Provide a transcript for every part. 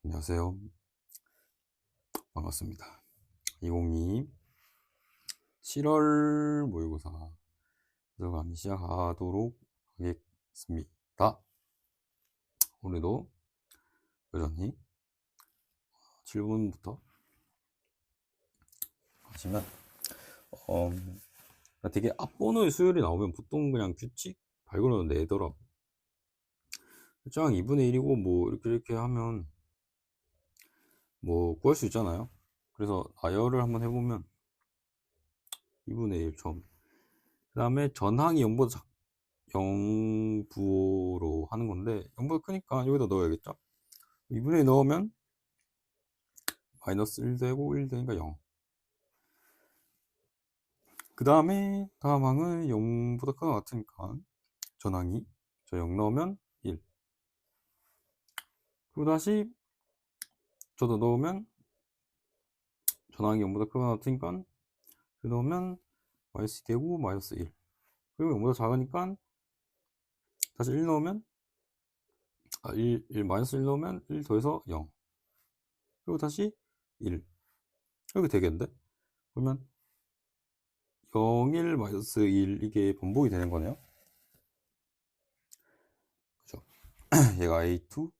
안녕하세요. 반갑습니다. 2022 7월 모의고사 들어가기 시작하도록 하겠습니다. 오늘도 여전히 7분부터 하시면 되게 앞번호의 수열이 나오면 보통 그냥 규칙 발견을 내더라고. 쫙 2분의 1이고 뭐 이렇게 하면 뭐 구할 수 있잖아요. 그래서 나열을 한번 해보면 2분의 1 처음, 그 다음에 전항이 0보다 0부호로 하는 건데 0보다 크니까 여기다 넣어야겠죠. 2분의 1 넣으면 마이너스 1 되고 1 되니까 0. 그 다음에 다음 항은 0보다 크거나 같으니까 전항이 0 넣으면 1. 그리고 다시 저도 넣으면 전항이 0보다 크거나 같으니까 넣으면 마이너스 되고 마이너스 1. 그리고 0보다 작으니까 다시 1 넣으면 1 마이너스 1 넣으면 1 더해서 0. 그리고 다시 1. 이렇게 되겠는데? 그러면 0, 1, 마이너스 1 이게 번복이 되는 거네요. 그죠? 얘가 A2,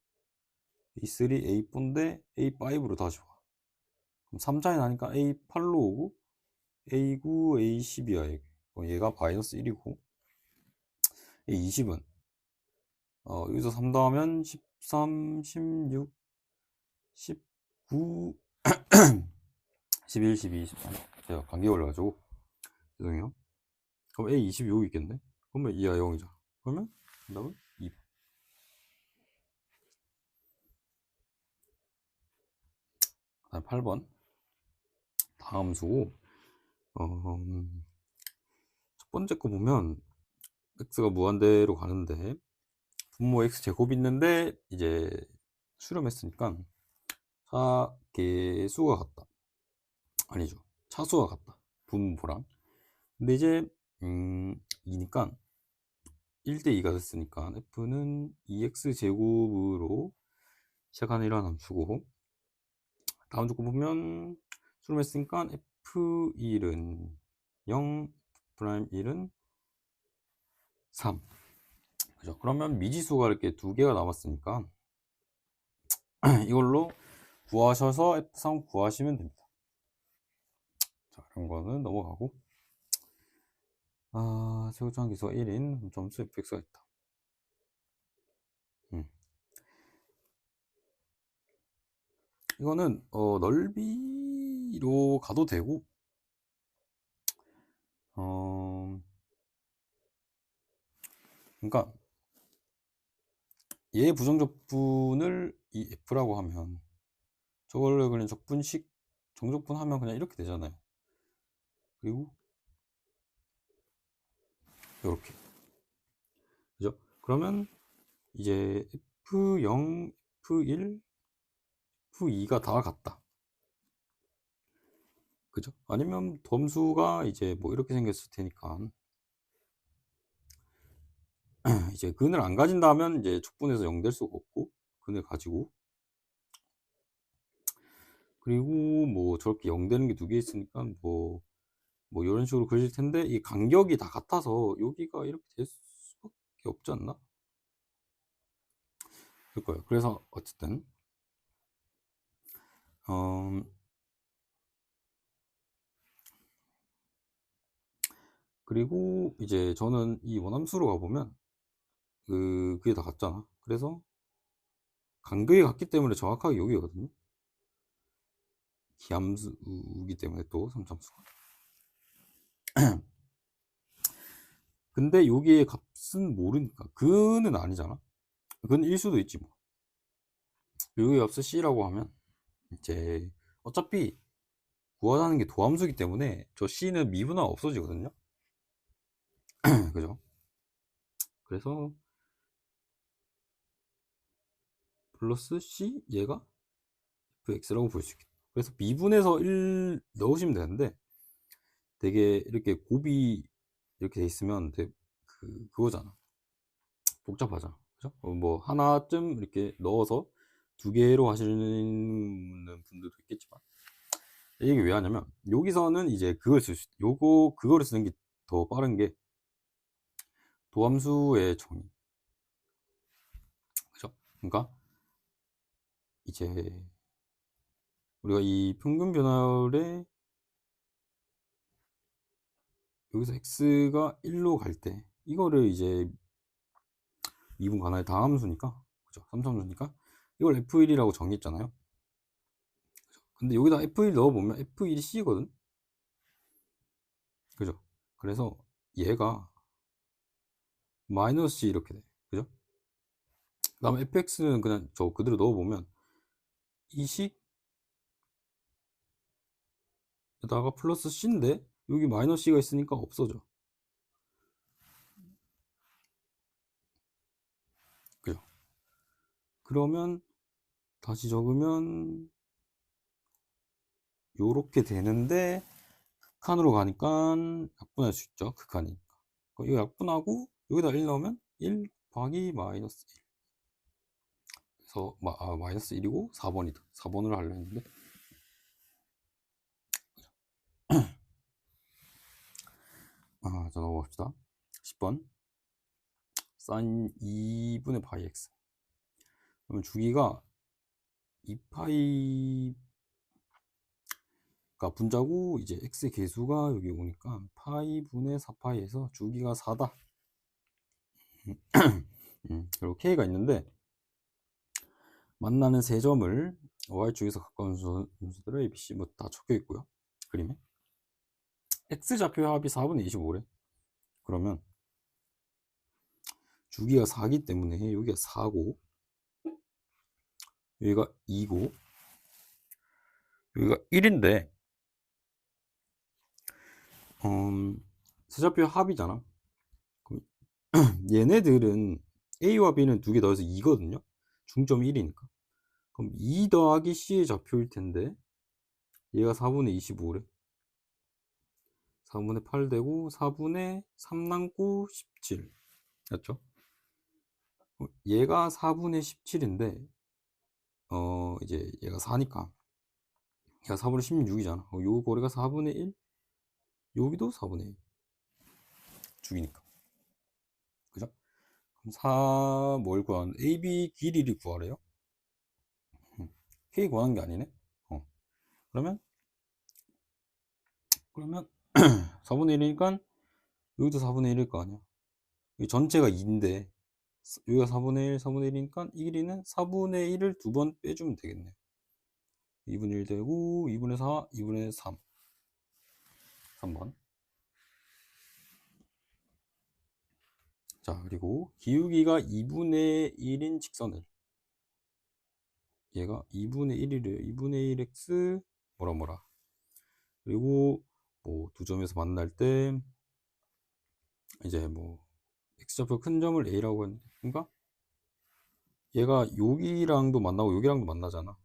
A3, A4인데 A5로 다시 와. 그럼 3자에 나니까 A8로 오고 A9, A10이야. 얘가 마이너스 1이고 A20은 여기서 3 더하면 13, 16, 19, 11, 12, 13. 제가 감기 걸려가지고 죄송해요. 그럼 A20 여기 있겠네. 그러면 2야 0이죠. 그러면 정답은 2. 다음 8번 다음 수고. 첫 번째 거 보면 x가 무한대로 가는데 분모 x 제곱 있는데 이제 수렴했으니까 차계수가 같다. 아니죠, 차수가 같다. 분모랑. 근데 이제 2니까 1대2가 됐으니까 f는 2x 제곱으로 시작하는 이런 함수고, 다음 조건 보면 수렴했으니까 f1은 0, f'1은 3. 그죠? 그러면 미지수가 이렇게 두 개가 남았으니까 이걸로 구하셔서 F3 구하시면 됩니다. 자, 이런 거는 넘어가고, 최고차항 기수가 1인 점수 fx가 있다. 이거는 넓이로 가도 되고, 그러니까 얘 부정적분을 이 f라고 하면 저걸 그냥 적분식 정적분 하면 그냥 이렇게 되잖아요. 그리고 이렇게, 그죠? 그러면 이제 f0, f1, f2가 다 같다. 그죠? 아니면 덤수가 이제 뭐 이렇게 생겼을 테니까 이제 근을 안 가진다면 이제 촉분해서 0 될 수가 없고, 근을 가지고, 그리고 뭐 저렇게 0 되는 게 두 개 있으니까 뭐 이런 식으로 그려질 텐데, 이 간격이 다 같아서 여기가 이렇게 될 수밖에 없지 않나? 그럴 거예요. 그래서 어쨌든 그리고 이제 저는 이 원함수로 가보면 그게 다 같잖아. 그래서 간격이 같기 때문에 정확하게 여기거든요. 기함수이기 때문에 또 삼참수가. 근데 여기에 값은 모르니까 근은 아니잖아. 근 일 수도 있지 뭐. 여기 값을 c라고 하면 이제 어차피 구하자는 게 도함수기 때문에 저 c는 미분화 없어지거든요. 그죠? 그래서 플러스 c 얘가 fx라고 볼 수 있겠다. 그래서 미분해서 1 넣으시면 되는데, 되게 이렇게 곱이 이렇게 돼 있으면 되게 그거잖아. 복잡하잖아. 그죠? 뭐 하나쯤 이렇게 넣어서 두 개로 하시는 분들도 있겠지만, 이게 왜 하냐면 여기서는 이제 그걸 쓸 수, 그거를 쓰는 게 더 빠른 게 도함수의 정의. 그죠? 그러니까 이제 우리가 이 평균 변화율에 여기서 x가 1로 갈 때 이거를 이제 2분 간화의 다함수니까, 그죠? 3차함수니까 이걸 f1이라고 정의했잖아요. 근데 여기다 f1 넣어보면 f1이 c거든. 그죠? 그래서 얘가 마이너스 c 이렇게 돼. 그죠? 그 다음에 fx는 그냥 저 그대로 넣어보면 이 c에다가 플러스 c인데 여기 마이너스 c가 있으니까 없어져. 그죠? 그러면 다시 적으면 요렇게 되는데 극한으로 가니까 약분할 수 있죠. 극한이니까. 이거 약분하고 여기다 1 넣으면 1 곱하기 마이너스 1. 그래서 마이너스 1이고 4번이다. 4번으로 하려 했는데. 자, 넘어갑시다. 10번. sin 2분의 파이 x. 그러면 주기가 2파이가 분자고 이제 x의 개수가 여기 오니까 파이 분의 4파이에서 주기가 4다. 그리고 k가 있는데 만나는 세 점을 y축에서 가까운 순서대로 a, b, c 뭐 다 적혀 있고요. 그림에 x좌표의 합이 4분의 25래. 그러면 주기가 4기 때문에 여기가 4고 여기가 2고 여기가 1인데 세좌표의 합이잖아. 그럼 얘네들은 A와 B는 두 개 더해서 2거든요. 중점이 1이니까. 그럼 2 더하기 C의 좌표일 텐데 얘가 4분의 25래. 4분의 8 되고 4분의 3 남고 17. 맞죠? 얘가 4분의 17인데 이제 얘가 4니까 얘가 4분의 16이잖아. 요 거리가 4분의 1. 여기도 4분의 1. 주기니까. 그죠? 그럼 4 뭘 구하는 AB 길이를 구하래요. K 구하는 게 아니네. 그러면 4분의 1이니까 여기도 4분의 1일 거 아니야. 이 전체가 2인데 여기가 4분의 1, 4분의 1이니까 이 길이는 4분의 1을 두 번 빼주면 되겠네요. 2분의 1 되고 2분의 4, 2분의 3. 3번. 자, 그리고 기울기가 2분의 1인 직선을 얘가 2분의 1이래요. 2분의 1x 뭐라 그리고 뭐 두 점에서 만날 때 이제 뭐 x좌표 큰 점을 a라고 했는데 그러니까 얘가 여기랑도 만나고 여기랑도 만나잖아.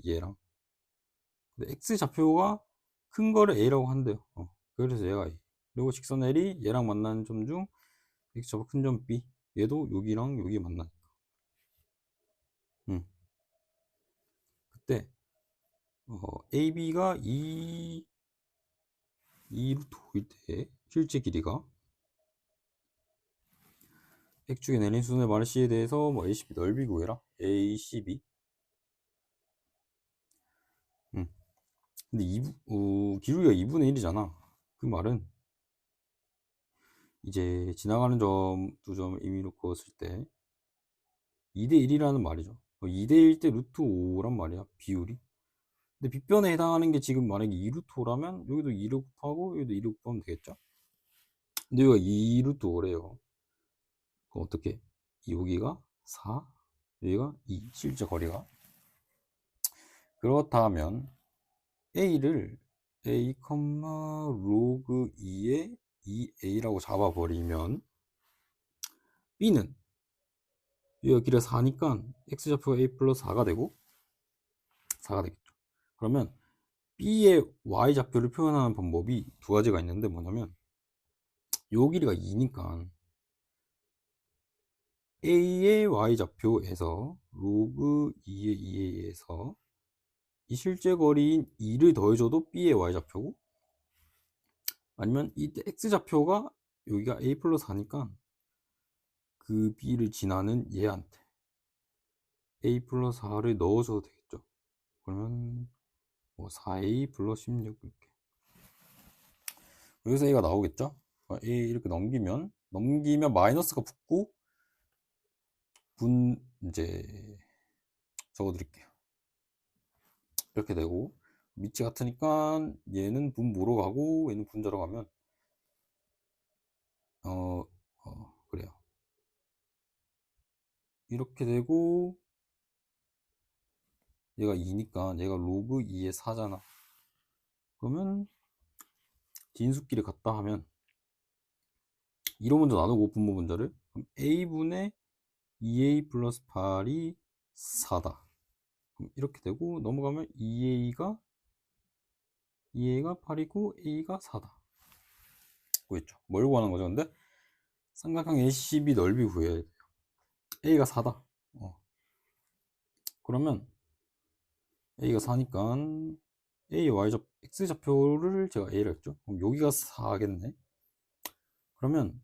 얘랑. 근데 x좌표가 큰 거를 a라고 한대요. 그래서 얘가 a. 그리고 직선 l이 얘랑 만나는 점 중 x좌표 큰 점 b. 얘도 여기랑 여기 만나니까. 그때 ab가 2 루트 5일 때 실제 길이가 X축에 내린 수순의 마를 C에 대해서 뭐 ACB 넓이 구해라. ACB. 근데 기울기가 2분의 1이잖아. 그 말은 이제 지나가는 점 두 점을 임의로 그었을 때 2대 1이라는 말이죠. 2대 1 때 루트 5란 말이야. 비율이. 근데 빗변에 해당하는 게 지금 만약에 2 루트 5라면 여기도 2를 곱하고 여기도 2를 곱하면 되겠죠? 근데 여기가 2 루트 5래요. 그럼 어떻게? 여기가 4, 여기가 2. 실제 거리가. 그렇다면 A를 A, 로그 2에 2A라고 잡아버리면 B는 여기가 길이 4니까 X좌표가 A 플러스 4가 되고 4가 되겠죠. 그러면 B의 Y좌표를 표현하는 방법이 두 가지가 있는데 뭐냐면 요 길이가 2니까 A의 y좌표에서 로그 2의 2A에서 이 실제 거리인 2를 더해줘도 B의 y좌표고, 아니면 이 x좌표가 여기가 A 플러스 4니까 그 B를 지나는 얘한테 A 플러스 4를 넣어줘도 되겠죠. 그러면 뭐 4A 플러스 16 이렇게. 여기서 A가 나오겠죠. A 이렇게 넘기면 마이너스가 붙고 이제 적어 드릴게요. 이렇게 되고, 밑이 같으니까 얘는 분모로 가고 얘는 분자로 가면 그래요. 이렇게 되고, 얘가 2니까 얘가 로그 2의 4잖아. 그러면 진수끼리 같다 하면 2로 먼저 나누고 분모 분자를, 그럼 A분의 2A 플러스 8이 4다. 그럼 이렇게 되고, 넘어가면 2A가 8이고 A가 4다. 보였죠? 뭘 구하는 거죠? 근데 삼각형 ACB 넓이 구해야 돼요. A가 4다. 그러면 A가 4니까 A X좌표를 제가 A를 했죠. 그럼 여기가 4겠네. 그러면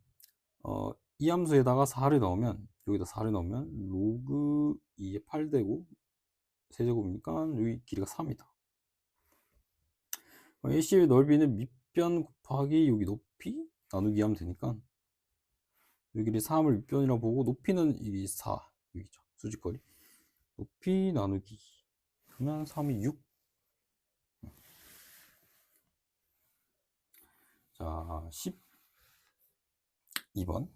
이 함수에다가 4를 넣으면, 여기다 4를 넣으면 로그 2에 8 되고 세제곱이니까 여기 길이가 3이다. AC의 넓이는 밑변 곱하기 여기 높이 나누기 하면 되니까 여기를 3을 밑변이라고 보고, 높이는 이 4 여기죠. 수직거리 높이 나누기, 그러면 3이 6. 자, 12번.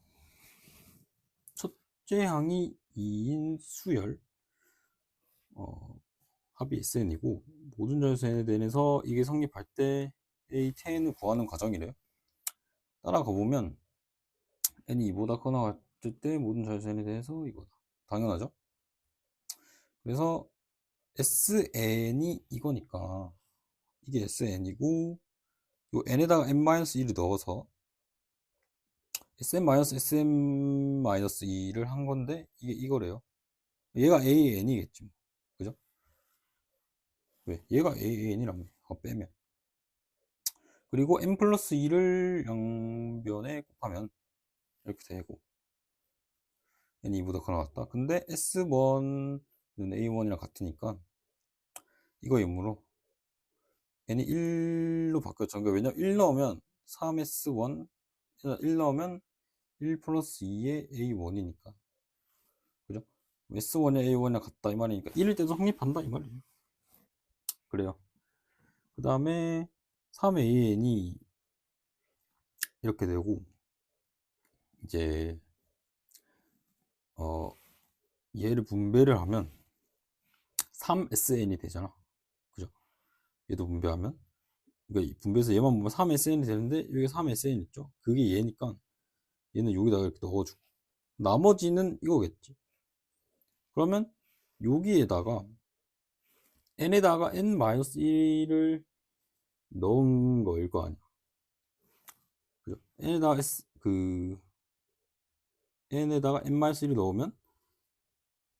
첫째 항이 2인 수열, 합이 SN이고 모든 전선에 대해서 이게 성립할 때 A10을 구하는 과정이래요. 따라가 보면 n이 2보다 커나 같을 때 모든 전선에 대해서 이거다. 당연하죠. 그래서 SN이 이거니까 이게 SN이고, 요 n에다가 n-1을 넣어서 SM-SM-2를 한 건데 이게 이거래요. 얘가 AN이겠지. 그죠? 왜? 얘가 AN이라며. 빼면. 그리고 n 플러스 2를 양변에 곱하면 이렇게 되고, n이 2보다 커 나왔다. 근데 S1은 A1이랑 같으니까 이거 이므로 n이 1로 바뀌었죠. 그러니까 왜냐면 1 넣으면 3S1, 1 넣으면 1 플러스 2의 A1이니까. 그죠? S1의 A1이랑 같다 이 말이니까 1일 때도 성립한다 이 말이에요. 그래요. 그 다음에 3의 AN이 이렇게 되고, 이제 얘를 분배를 하면 3SN이 되잖아. 그죠? 얘도 분배하면, 그러니까 분배해서 얘만 보면 3SN이 되는데 여기 3SN 있죠? 그게 얘니까 얘는 여기다가 이렇게 넣어주고, 나머지는 이거겠지. 그러면 여기에다가 n에다가 n-1을 넣은 거일 거 아니야. 그죠? n에다가 n-1을 넣으면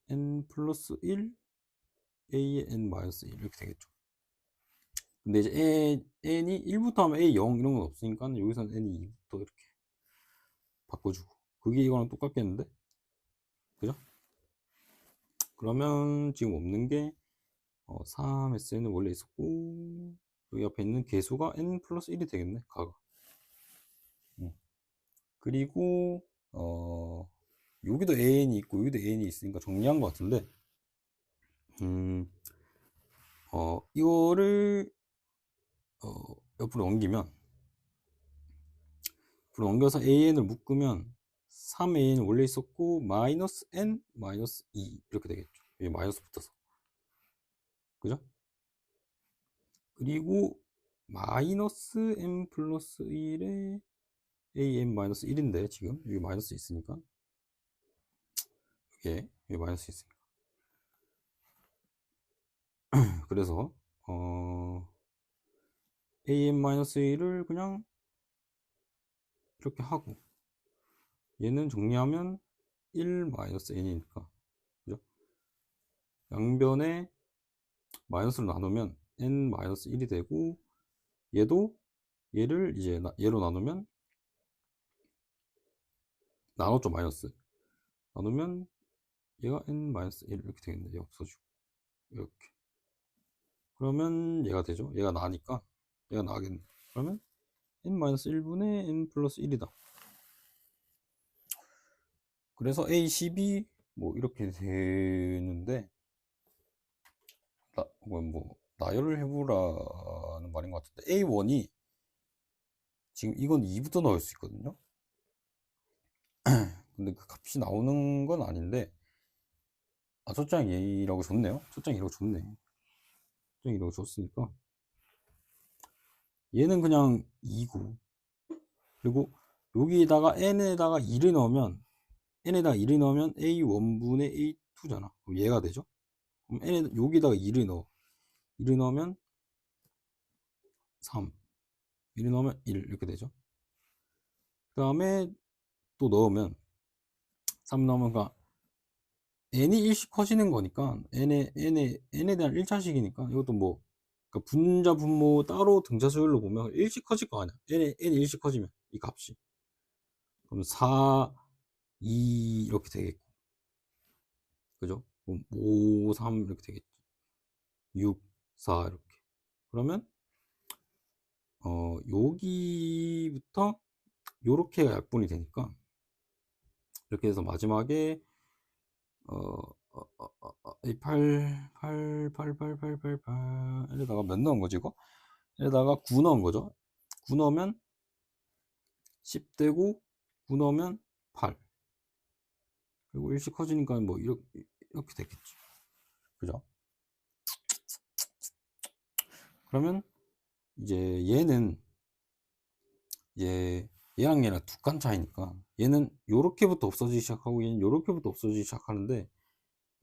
n 플러스 1 a의 n-1 이렇게 되겠죠. 근데 이제 n이 1부터 하면 a 0 이런 건 없으니까 여기서는 n이 2부터 이렇게 바꿔주고, 그게 이거랑 똑같겠는데? 그죠? 그러면 지금 없는 게 3SN은 원래 있었고, 여기 앞에 있는 개수가 n 플러스 1이 되겠네, 가가. 그리고 여기도 AN이 있고 여기도 AN이 있으니까 정리한 것 같은데, 이거를 옆으로 넘겨서 AN을 묶으면 3AN은 원래 있었고 마이너스 N 마이너스 2 이렇게 되겠죠. 여기 마이너스 붙어서. 그죠? 그리고 마이너스 M 플러스 1에 AM 마이너스 1인데 지금 여기 마이너스 있으니까, 여기 마이너스 있으니까. 그래서 AM-1을 그냥 이렇게 하고, 얘는 정리하면 1 마이너스 n이니까, 그죠? 양변에 마이너스로 나누면 n 마이너스 1이 되고, 얘도 얘를 이제 얘로 나누면 나눴죠. 마이너스 나누면 얘가 n 마이너스 1 이렇게 되겠네. 얘 없어지고 이렇게. 그러면 얘가 되죠. 얘가 나니까 얘가 나겠네. 그러면 n 마이너스 1분의 n 플러스 1이다. 그래서 A10이 뭐 이렇게 되는데, 뭐 나열을 해보라는 말인 것 같은데, A1이 지금 이건 2부터 넣을 수 있거든요. 근데 그 값이 나오는 건 아닌데, 첫장 A라고 줬네요. 첫장 A라고 줬네. 첫장 A라고 줬으니까 얘는 그냥 2고, 그리고 여기에다가 n에다가 1을 넣으면 A1분의 A2잖아. 그럼 얘가 되죠. 그럼 여기다가 1을 넣으면 3, 1을 넣으면 1 이렇게 되죠. 그 다음에 또 넣으면 3 넣으면, 그러니까 n이 1씩 커지는 거니까, n에 대한 1차식이니까 이것도 뭐, 그러니까 분자 분모 따로 등차 수열로 보면 1씩 커질 거 아니야. n이 1씩 커지면 이 값이, 그럼 4, 2 이렇게 되겠고, 그죠? 그럼 5, 3 이렇게 되겠지. 6, 4 이렇게. 그러면 여기부터 요렇게가 약분이 되니까, 이렇게 해서 마지막에 이 8 에다가 몇 넣은 거지 이거? 에다가 9 넣은 거죠. 9 넣으면 10 되고, 9 넣으면 8. 그리고 1씩 커지니까 뭐 이렇게 됐겠죠. 그죠? 그러면 이제 얘는 얘랑 얘랑 두 칸 차이니까, 얘는 요렇게부터 없어지기 시작하고 얘는 요렇게부터 없어지기 시작하는데,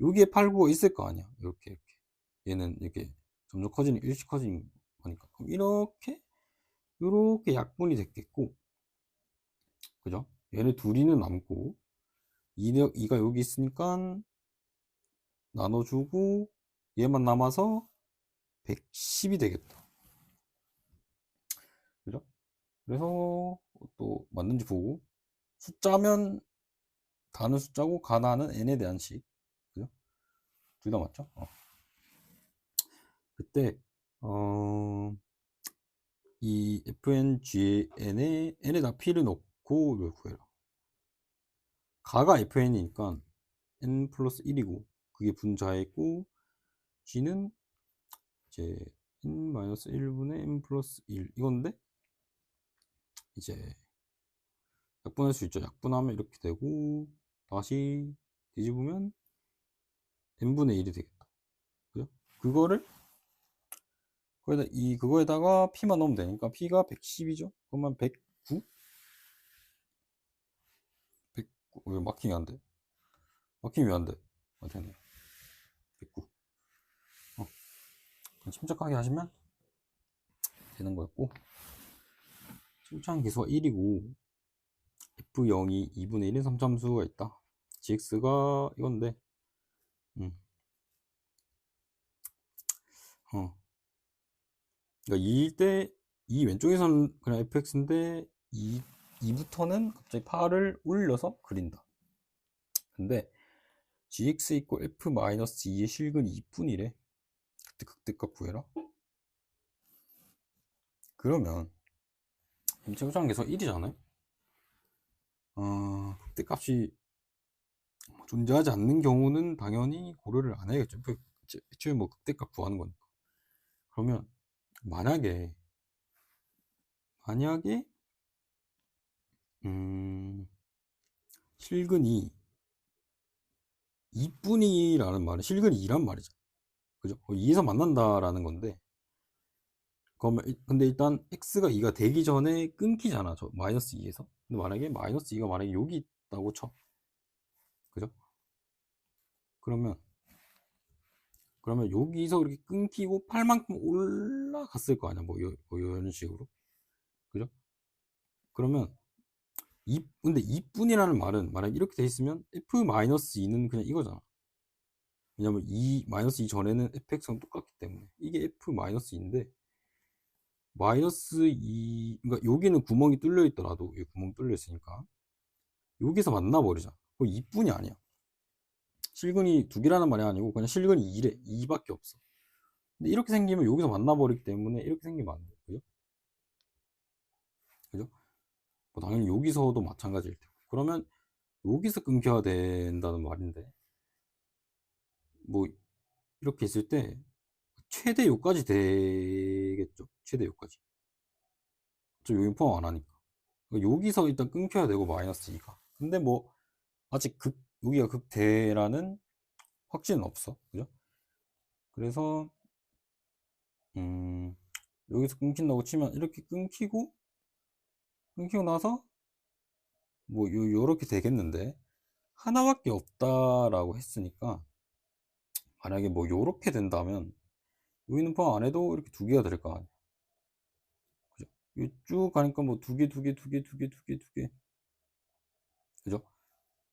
여기에 8, 9가 있을 거 아니야. 이렇게 얘는 이렇게 점점 커지는, 일씩 커지는 거니까. 그럼 요렇게 약분이 됐겠고, 그죠? 얘네 둘이는 남고, 2가 여기 있으니까 나눠주고, 얘만 남아서 110이 되겠다. 그죠? 그래서 또 맞는지 보고, 숫자면 다는 숫자고 가나는 n에 대한 식. 그죠? 둘 다 맞죠? 그때 이 fngn에 n에다 p를 넣고 이걸 구해라. 가가 fn이니까 n 플러스 1이고, 그게 분자이고, g는 이제 n 마이너스 1분의 n 플러스 1 이건데, 이제 약분할 수 있죠. 약분하면 이렇게 되고, 다시 뒤집으면 n분의 1이 되겠다. 그죠? 그거에다가 p만 넣으면 되니까 p가 110이죠. 그러면 109? 109. 왜 마킹이 안 돼? 마킹이 왜 안 돼? 되네. 109. 침착하게 하시면 되는 거였고, 침착 계수가 1이고, f0이 2분의 1인 3참수가 있다. gx가 이건데, 음, 그러니까 2일 때, 이 왼쪽에서는 그냥 fx인데, 2부터는 갑자기 8을 올려서 그린다. 근데 gx 이꼴 f-2의 실근 2분이래. 그때 극대값 구해라. 그러면 임체구장 계속 1이잖아요. 극대값이 존재하지 않는 경우는 당연히 고려를 안 해야겠죠. 애초에 뭐 극대값 구하는 거니까. 그러면 만약에 실근이 2분이라는 말은 실근이 2란 말이죠. 그죠? 2에서 만난다라는 건데, 그러면 근데 일단 x가 2가 되기 전에 끊기잖아. 저 마이너스 2에서. 근데 만약에 마이너스 2가 만약에 여기 있다고 쳐. 그죠? 그러면 여기서 이렇게 끊기고 8만큼 올라갔을 거 아니야. 뭐 이런 식으로. 그죠? 그러면 근데 2분이라는 말은 만약 이렇게 돼 있으면 f-2는 그냥 이거잖아. 왜냐면 2 전에는 fx랑 똑같기 때문에 이게 f-2인데 -2, 그러니까 여기는 구멍이 뚫려 있더라도 여기 구멍 뚫려 있으니까 여기서 만나버리자. 그럼 2분이 아니야. 실근이 두 개라는 말이 아니고 그냥 실근이 2래. 2밖에 없어. 근데 이렇게 생기면 여기서 만나버리기 때문에 이렇게 생기면 안 돼. 그죠? 그죠? 뭐 당연히 여기서도 마찬가지일 테고. 그러면 여기서 끊겨야 된다는 말인데 뭐 이렇게 있을 때 최대 요까지 되겠죠. 최대 요까지. 저 여기 포함 안 하니까. 그러니까 여기서 일단 끊겨야 되고 -2가. 근데 뭐 아직 여기가 극대라는 확신은 없어. 그죠? 그래서 여기서 끊긴다고 치면 이렇게 끊기고 나서 뭐 요렇게 되겠는데 하나밖에 없다라고 했으니까 만약에 뭐 요렇게 된다면 여기는 포함 안 해도 이렇게 두 개가 될 거 아니야. 그죠? 쭉 가니까 뭐 두 개, 두 개, 두 개, 두 개, 두 개, 두 개. 그죠?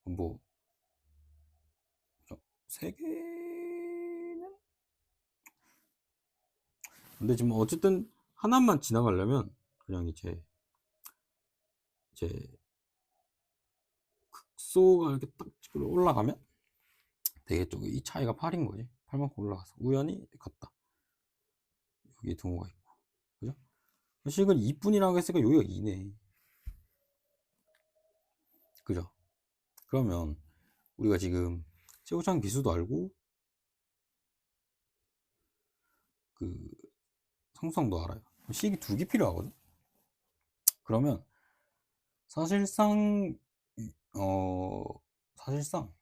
뭐, 그죠? 세 개는? 근데 지금 어쨌든 하나만 지나가려면 그냥 이제 극소가 이렇게 딱 올라가면 되겠죠. 이 차이가 8인 거지. 8만큼 올라가서 우연히 갔다. 여기 등호가 있고. 그죠? 식은 2분이라고 했으니까 여기가 2네. 그죠? 그러면 우리가 지금 최고창 기수도 알고 그 성성도 알아요. 식이 두 개 필요하거든. 그러면 사실상 어 사실상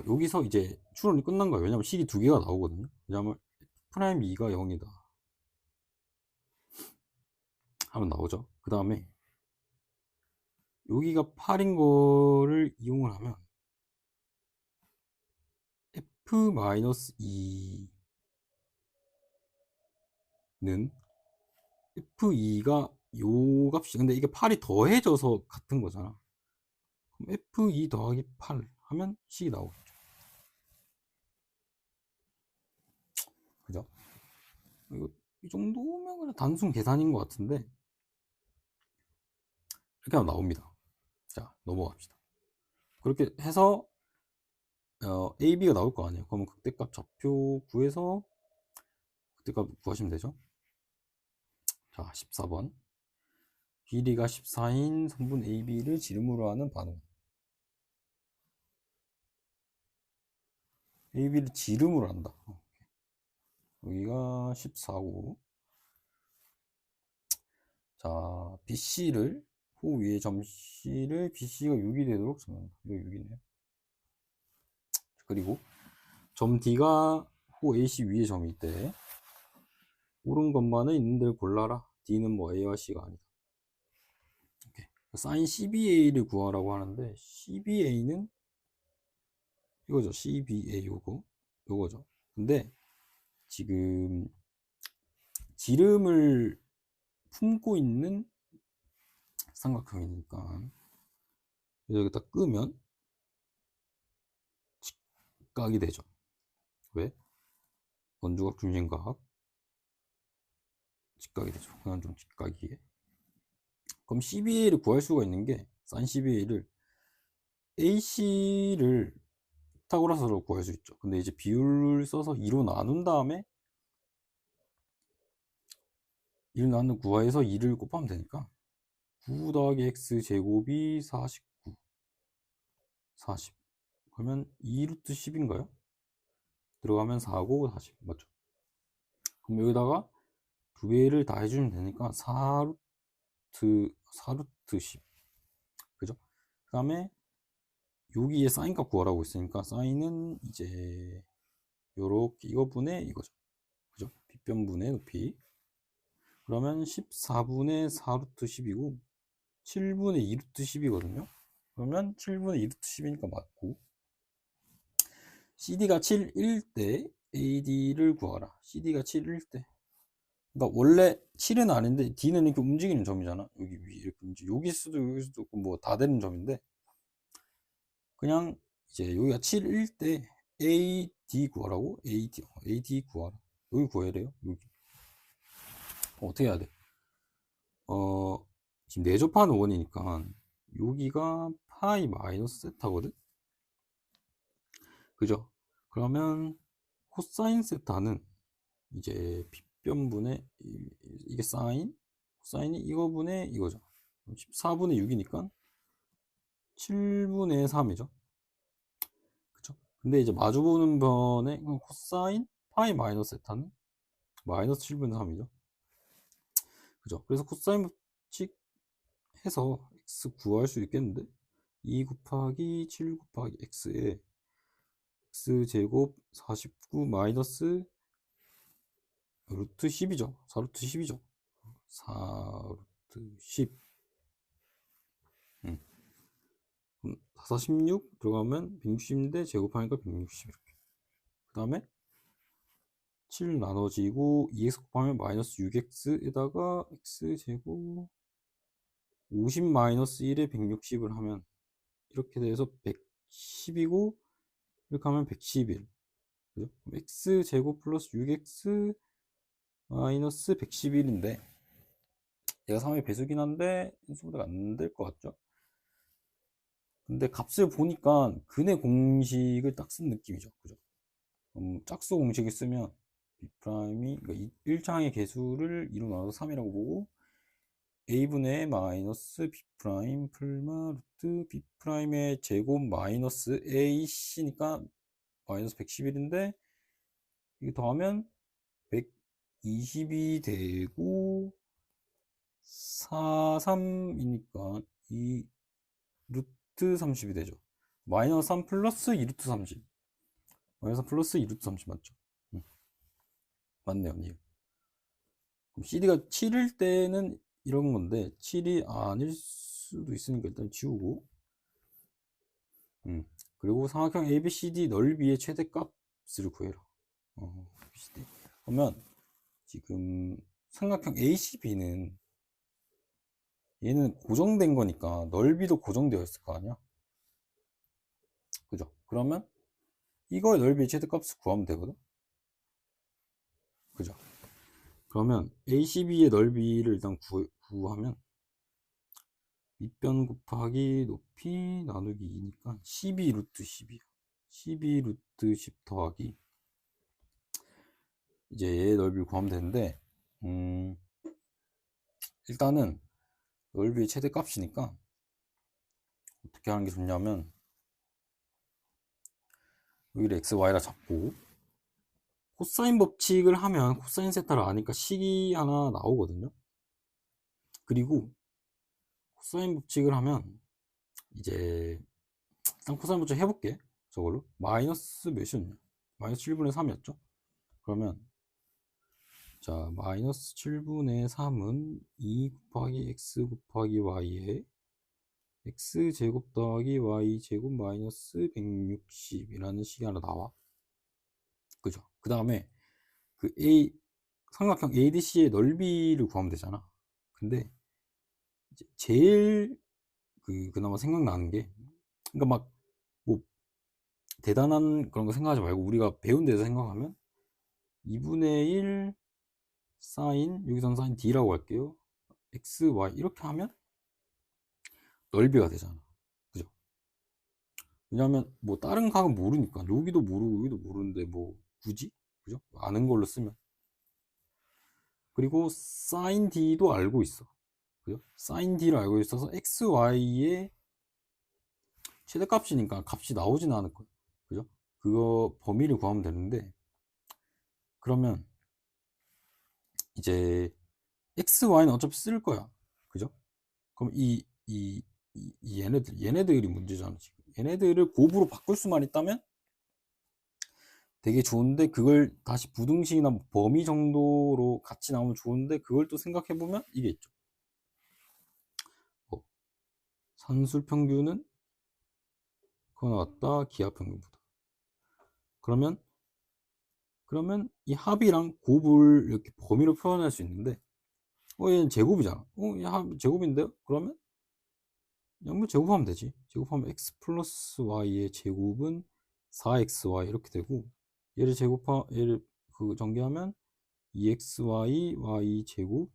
여기서 이제 추론이 끝난 거예요. 왜냐면 식이 두 개가 나오거든요. 왜냐면 프라임 2가 0이다 하면 나오죠. 그 다음에 여기가 8인 거를 이용을 하면 f-2는 f2가 요 값이 근데 이게 8이 더해져서 같은 거잖아. 그럼 f2 더하기 8 하면 식이 나오겠죠. 그죠? 이 정도면 그냥 단순 계산인 것 같은데 이렇게 하면 나옵니다. 자, 넘어갑시다. 그렇게 해서 AB가 나올 거 아니에요. 그러면 극대값 좌표 구해서 극대값 구하시면 되죠. 자, 14번. 길이가 14인 성분 AB를 지름으로 하는 반응. AB를 지름으로 한다. 여기가 14고. 자, BC를 호 위에 점 C를 BC가 6이 되도록 정한다. 이거 6이네요. 그리고 점 D가 호 AC 위에 점이 있대. 옳은 것만은 있는 데를 골라라. D는 뭐 A와 C가 아니다. 오케이. 사인 CBA를 구하라고 하는데 CBA는 이거죠. CBA 요거죠. 근데 지금 지름을 품고 있는 삼각형이니까 여기다 끄면 직각이 되죠. 왜? 원주각 중심각 직각이 되죠. 그냥 좀 직각이에. 그럼 CBA를 구할 수가 있는 게 sin CBA를 AC를 피타고라스로 구할 수 있죠. 근데 이제 비율을 써서 2로 나눈 다음에 1 나누는 9화에서 2를 곱하면 되니까 9 더하기 x 제곱이 49 40 그러면 2 루트 10인가요? 들어가면 4고 40 맞죠? 그럼 여기다가 두 배를 다 해주면 되니까 4루트 10 그죠? 그 다음에 여기에 사인 값 구하라고 있으니까 사인은 이제 요렇게 이거분의 이거죠. 그죠? 빗변분의 높이 그러면 14분의 4루트 10이고 7분의 2루트 10이거든요. 그러면 7분의 2루트 10이니까 맞고 CD가 7일 때 AD를 구하라. CD가 7일 때 그러니까 원래 7은 아닌데 D는 이렇게 움직이는 점이잖아. 여기 위 이렇게 여기 수도 여기 수도 뭐 다 되는 점인데 그냥 이제 여기가 7일 때 AD 구하라고? AD 구하라. 여기 구해래요. 여기 어떻게 해야 돼? 지금 내접하는 원이니까 여기가 파이 마이너스 세타거든? 그죠? 그러면 코사인 세타는 이제 빗변분의 이게 사인, 코사인이 이거분의 이거죠. 14분의 6이니까 7분의 3이죠. 그쵸? 근데 이제 마주보는 변의 코사인 파이 마이너스 세타는 마이너스 7분의 3이죠. 그죠? 그래서 코사인 법칙 해서 x 구할 수 있겠는데 2 곱하기 7 곱하기 x에 x제곱 49 마이너스 루트 10이죠. 4루트 10이죠. 4루트 10. 4, 16 들어가면 160인데 제곱하니까 160 이렇게. 그 다음에 7 나눠지고 2x 곱하면 마이너스 6x에다가 x제곱 50 마이너스 1에 160을 하면 이렇게 돼서 110이고 이렇게 하면 111. 그죠? x제곱 플러스 6x 마이너스 111인데 얘가 3의 배수긴 한데 인수분해가 안 될 것 같죠? 근데 값을 보니까 근의 공식을 딱 쓴 느낌이죠. 그죠? 짝수 공식을 쓰면 B'이 그러니까 1창의 개수를 2로 나눠서 3이라고 보고 A분의 마이너스 B' 풀마 루트 B'의 제곱 마이너스 AC니까 마이너스 111인데 이게 더하면 120이 되고 4, 3이니까 이 루트 30이 되죠. 마이너스 3 플러스 2루트 30. 마이너스 3 플러스 2루트 30 맞죠? 맞네요. 예. 그럼 CD가 7일 때는 이런 건데 7이 아닐 수도 있으니까 일단 지우고 그리고 삼각형 ABCD 넓이의 최대값을 구해라. ABCD. 그러면 지금 삼각형 ACB는 얘는 고정된 거니까 넓이도 고정되어 있을 거 아니야? 그죠? 그러면 이거의 넓이의 최대값을 구하면 되거든? 그죠? 그러면 ACB의 넓이를 일단 구하면 밑변 곱하기 높이 나누기 2니까 12 루트 10이야. 12 루트 10 더하기 이제 얘의 넓이를 구하면 되는데 일단은 넓이의 최대값이니까 어떻게 하는 게 좋냐면 여기를 x, y라 잡고 코사인 법칙을 하면 코사인 세타를 아니까 식이 하나 나오거든요. 그리고 코사인 법칙을 하면 이제 일단 코사인 법칙 해볼게. 저걸로 마이너스 몇이었냐? 마이너스 7분의 3이었죠? 그러면 자 마이너스 7분의 3은 2 곱하기 x 곱하기 y에 x제곱 더하기 y제곱 마이너스 160이라는 식이 하나 나와. 그죠? 그 다음에 그 삼각형 ADC의 넓이를 구하면 되잖아. 근데 이제 제일 그나마 생각나는 게 그러니까 막 뭐 대단한 그런 거 생각하지 말고 우리가 배운 데서 생각하면 2분의 1 사인 여기선 사인 D라고 할게요. X, Y 이렇게 하면 넓이가 되잖아. 그죠? 왜냐하면 뭐 다른 각은 모르니까 여기도 모르고 여기도 모르는데 뭐 굳이 그죠? 아는 걸로 쓰면 그리고 sin D도 알고 있어. 그죠? sin D를 알고 있어서 X, Y의 최대값이니까 값이 나오진 않을 거야. 그죠? 그거 범위를 구하면 되는데 그러면 이제 X, Y는 어차피 쓸 거야. 그죠? 그럼 얘네들이 문제잖아, 지금. 얘네들을 곱으로 바꿀 수만 있다면 되게 좋은데, 그걸 다시 부등식이나 뭐 범위 정도로 같이 나오면 좋은데, 그걸 또 생각해보면 이게 있죠. 산술평균은 그거 나왔다, 기하평균보다. 그러면 그러면 이 합이랑 곱을 이렇게 범위로 표현할 수 있는데, 얘는 제곱이잖아. 얘 제곱인데요? 그러면 그냥 뭐 제곱하면 되지. 제곱하면 x 플러스 y의 제곱은 4xy 이렇게 되고, 얘를 그 전개하면 2xy y 제곱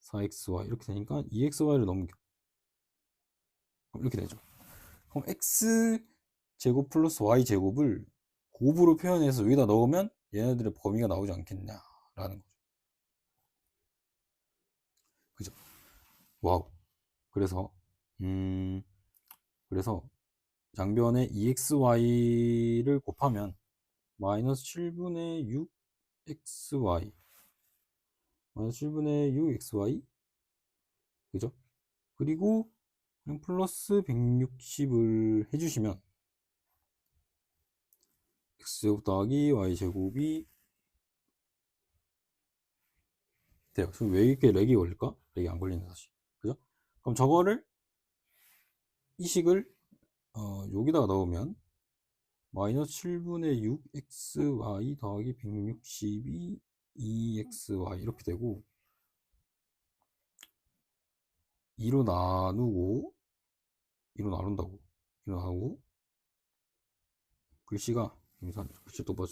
4xy 이렇게 되니까 2xy를 넘겨 이렇게 되죠. 그럼 x 제곱 플러스 y 제곱을 곱으로 표현해서 여기다 넣으면 얘네들의 범위가 나오지 않겠냐라는 거죠. 그죠? 와우. 그래서 그래서 양변에 2xy를 곱하면 마이너스 7분의 6xy 마이너스 7분의 6xy 그죠? 그리고 그냥 플러스 160을 해주시면 x제곱 더하기 y제곱이 돼요. 지금 왜 이렇게 렉이 걸릴까? 렉이 안 걸리는 사실. 그죠? 그럼 저거를 이 식을 여기다가 넣으면 마이너스 7분의 6xy 더하기 162 2xy 이렇게 되고 2로 나누고 2로 나눈다고 2로 나누고 글씨가 글씨 똑바로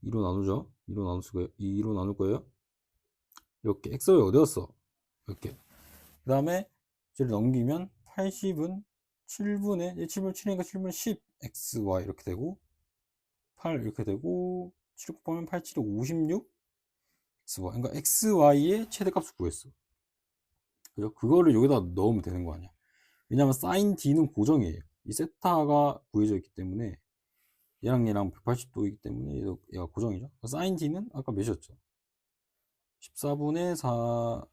2로 나누죠. 2로 나눌 거예요. 2로 나눌 거예요. 이렇게 xy 어디 갔어? 이렇게. 그 다음에 를 넘기면 80은 7분의 7분 7이니까 7분의 10 xy 이렇게 되고 8 이렇게 되고 7 곱하면 8, 7이 56 xy. 그러니까 xy의 최대값을 구했어. 그죠? 그거를 여기다 넣으면 되는 거 아니야. 왜냐면 sin d는 고정이에요. 이 세타가 구해져 있기 때문에 얘랑 180도이기 때문에 얘가 고정이죠. sin d는 아까 몇이었죠? 14분의 4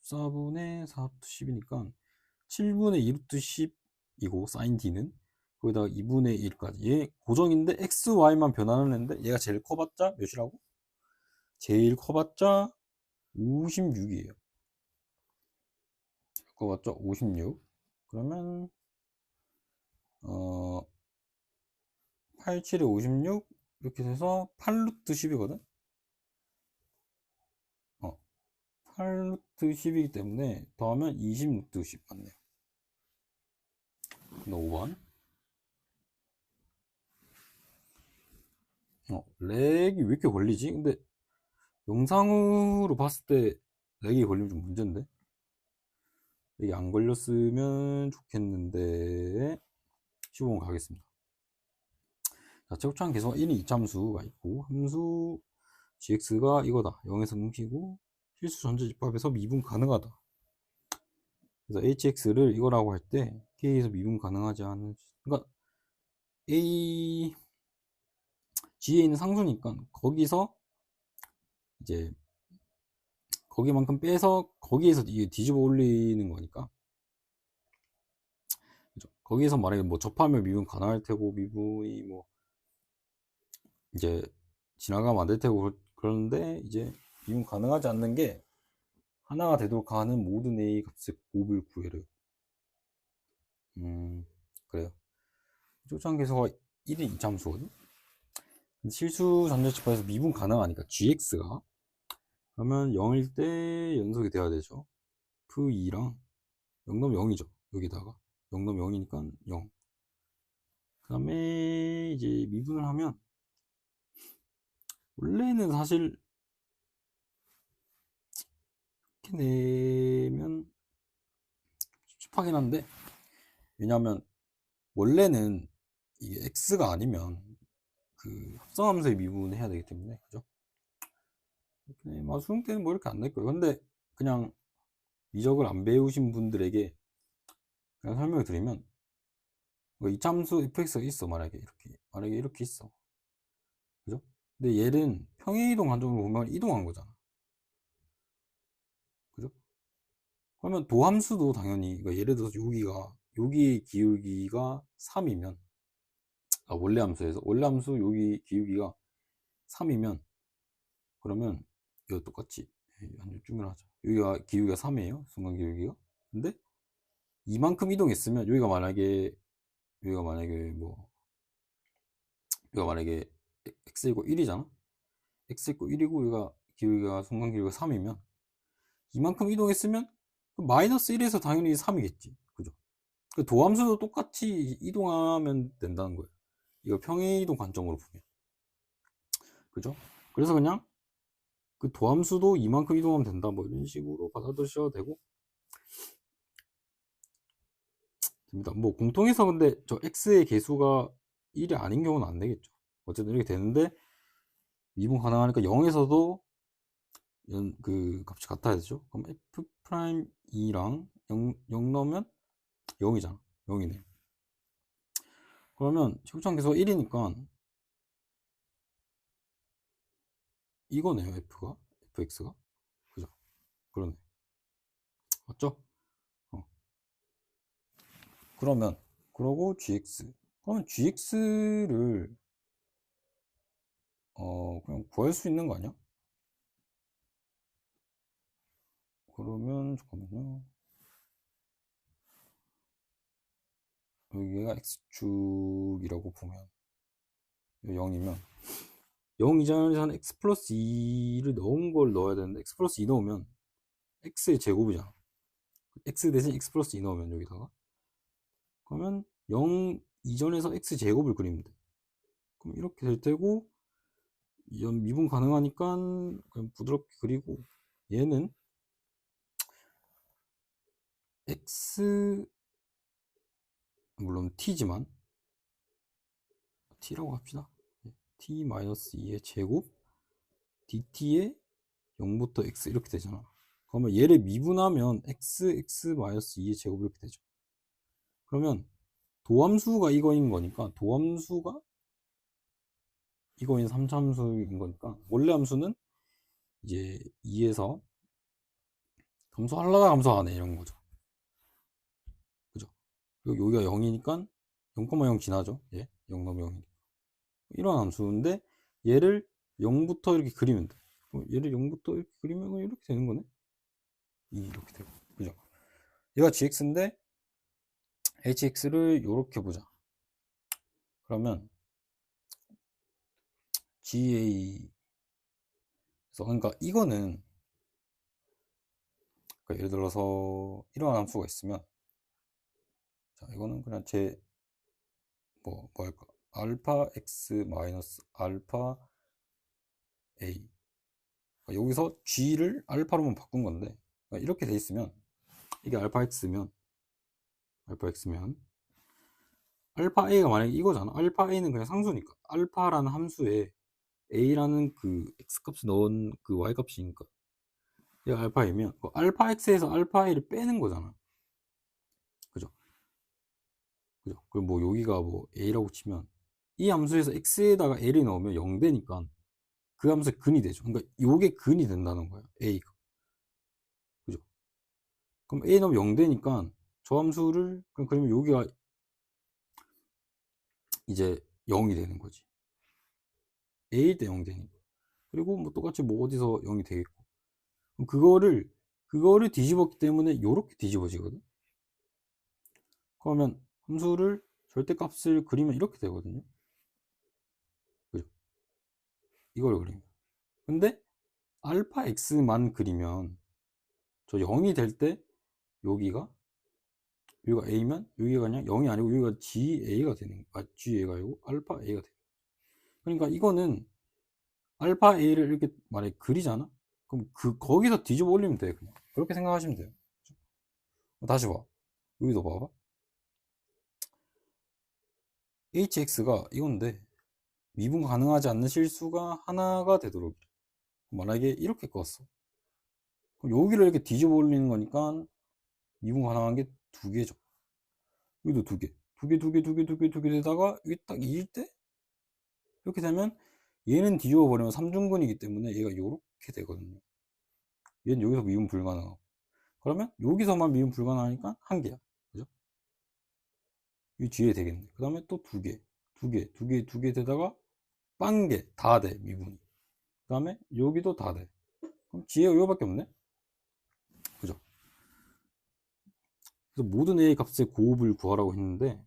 14분의 4루트 10이니까 7분의 2루트 10이고 sin d는 거기다가 2분의 1까지 얘 고정인데 xy만 변하는 애인데 얘가 제일 커봤자 몇이라고? 제일 커봤자 56이에요. 커봤자 56. 그러면 87에 56 이렇게 돼서 8루트 10이거든. 8루트 10이기 때문에 더하면 20루트 10 맞네요. 5번. 렉이 왜 이렇게 걸리지? 근데 영상으로 봤을 때 렉이 걸리면 좀 문제인데. 렉이 안 걸렸으면 좋겠는데 15번 가겠습니다. 자, 최고차항 계수가 1인 이참수가 있고 함수 gx가 이거다. 0에서 넘기고 필수 전제집합에서 미분 가능하다. 그래서 hx를 이거라고 할 때 k에서 미분 가능하지 않은, 그러니까 g에 있는 상수니까 거기서 이제 거기만큼 빼서 거기에서 이게 뒤집어 올리는 거니까, 그죠? 거기에서 만약에 뭐 접하면 미분 가능할 테고 미분이 뭐 이제 지나가면 안 될 테고 그런데 이제 미분 가능하지 않는 게 하나가 되도록 하는 모든 a 값의 곱을 구해래요. 그래요. 초창 계수가 1인 이참수거든. 실수 전제집합에서 미분 가능하니까 gx가 그러면 0일 때 연속이 돼야 되죠. 그 2랑 0 넘 0이죠. 여기다가 0 넘 0이니까 0. 그 다음에 이제 미분을 하면 원래는 사실 이렇게 내면 찝찝하긴 한데, 왜냐면 원래는 이게 x가 아니면 그 합성함수의 미분을 해야 되기 때문에, 그죠? 수능 때는 뭐 이렇게 안 낼 거예요. 근데 그냥 미적을 안 배우신 분들에게 그냥 설명을 드리면, 이참수 fx가 있어. 만약에 이렇게 있어. 그죠? 근데 얘는 평행이동 관점으로 보면 이동한 거잖아. 그죠? 그러면 도함수도 당연히, 그러니까 예를 들어서 여기 기울기가 3이면, 원래 함수 여기 기울기가 3이면, 그러면 이거 똑같이 한 줌을 하자. 여기가 기울기가 3이에요. 순간 기울기가. 근데 이만큼 이동했으면 여기가 만약에 x 이고 1이잖아. x 이고 1이고 여기가 길이가 순간 길이가 3이면 이만큼 이동했으면 마이너스 1에서 당연히 3이겠지. 그죠? 그 도함수도 똑같이 이동하면 된다는 거예요. 이거 평행이동 관점으로 보면. 그죠? 그래서 그냥 그 도함수도 이만큼 이동하면 된다. 뭐 이런 식으로 받아들이셔도 되고. 됩니다. 뭐 공통해서 근데 저 x의 개수가 1이 아닌 경우는 안 되겠죠. 어쨌든 이렇게 되는데 미분 가능하니까 0에서도 그 값이 같아야 되죠. 그럼 f 프라임 2랑 0 넣으면 0이잖아. 0이네. 그러면 최고점 계수가 1이니까 이거네요. fx가. 그죠? 그러네. 맞죠? 그러면 그러고 gx. 그러면 gx를 그냥 구할 수 있는 거 아니야? 그러면 잠깐만요. 여기가 x축이라고 보면 0이면 0 이전에서는 x 플러스 2를 넣은 걸 넣어야 되는데 x 플러스 2 넣으면 x의 제곱이잖아. x 대신 x 플러스 2 넣으면 여기다가 그러면 0 이전에서 x 제곱을 그리면 돼. 그럼 이렇게 될 테고 미분 가능하니까 그냥 부드럽게 그리고 얘는 x 물론 t지만 t라고 합시다. t-2의 제곱 dt의 0부터 x 이렇게 되잖아. 그러면 얘를 미분하면 x-2의 제곱 이렇게 되죠. 그러면 도함수가 이거인 거니까 도함수가 이거인 3차함수인 거니까 원래 함수는 이제 2에서 감소하려다 감소하네 이런 거죠. 그죠? 그리고 여기가 0이니까 0,0 지나죠. 예, 0 넘으면 0이니까. 이런 함수인데 얘를 0부터 이렇게 그리면 돼. 얘를 0부터 이렇게 그리면 이렇게 되는 거네. 이렇게 되고. 그죠? 얘가 gx인데 hx를 이렇게 보자. 그러면 ga 그러니까 이거는 그러니까 예를 들어서 이러한 함수가 있으면 자 이거는 그냥 제 뭐 할까 알파 x 마이너스 알파 a 그러니까 여기서 g를 알파로만 바꾼 건데 그러니까 이렇게 돼 있으면 이게 알파 x면 알파 a가 만약에 이거잖아. 알파 a는 그냥 상수니까 알파라는 함수에 a라는 그 x 값을 넣은 그 y 값이니까 얘가 알파 a면 그 알파 x에서 알파 a를 빼는 거잖아. 그죠? 그죠? 그럼 뭐 여기가 뭐 a라고 치면 이 함수에서 x에다가 a를 넣으면 0 되니까 그 함수의 근이 되죠. 그러니까 요게 근이 된다는 거야. a가. 그죠? 그럼 a 넣으면 0 되니까 저 함수를 그러면 여기가 이제 0이 되는 거지. a일 때 0 되니까. 그리고 뭐 똑같이 뭐 어디서 0이 되겠고. 그럼 그거를 뒤집었기 때문에 요렇게 뒤집어지거든. 그러면 함수를 절대값을 그리면 이렇게 되거든요. 그죠? 이걸 그리면. 근데 알파 x만 그리면 저 0이 될 때 여기가 a면 여기가 그냥 0이 아니고 여기가 ga가 되는 ga가 아니고 알파 a가 되는 그러니까 이거는 알파 a를 이렇게 만약에 그리잖아. 그럼 거기서 뒤집어 올리면 돼. 그냥 그렇게 생각하시면 돼요. 다시 봐. 여기도 봐봐. hx가 이건데 미분 가능하지 않는 실수가 하나가 되도록 만약에 이렇게 껐어. 그럼 여기를 이렇게 뒤집어 올리는 거니까 미분 가능한 게 두 개죠. 여기도 두 개. 두 개 되다가 여기 딱 2일 때 이렇게 되면 얘는 뒤집어 버리면 3중근이기 때문에 얘가 이렇게 되거든요. 얘는 여기서 미분 불가능하고. 그러면 여기서만 미분 불가능하니까 한 개야. 그죠? 이 뒤에 되겠네. 그 다음에 또 두 개 되다가 빵개 다 돼, 미분이. 그 다음에 여기도 다 돼. 그럼 뒤에 이거밖에 없네? 그죠? 그래서 모든 a 값의 곱을 구하라고 했는데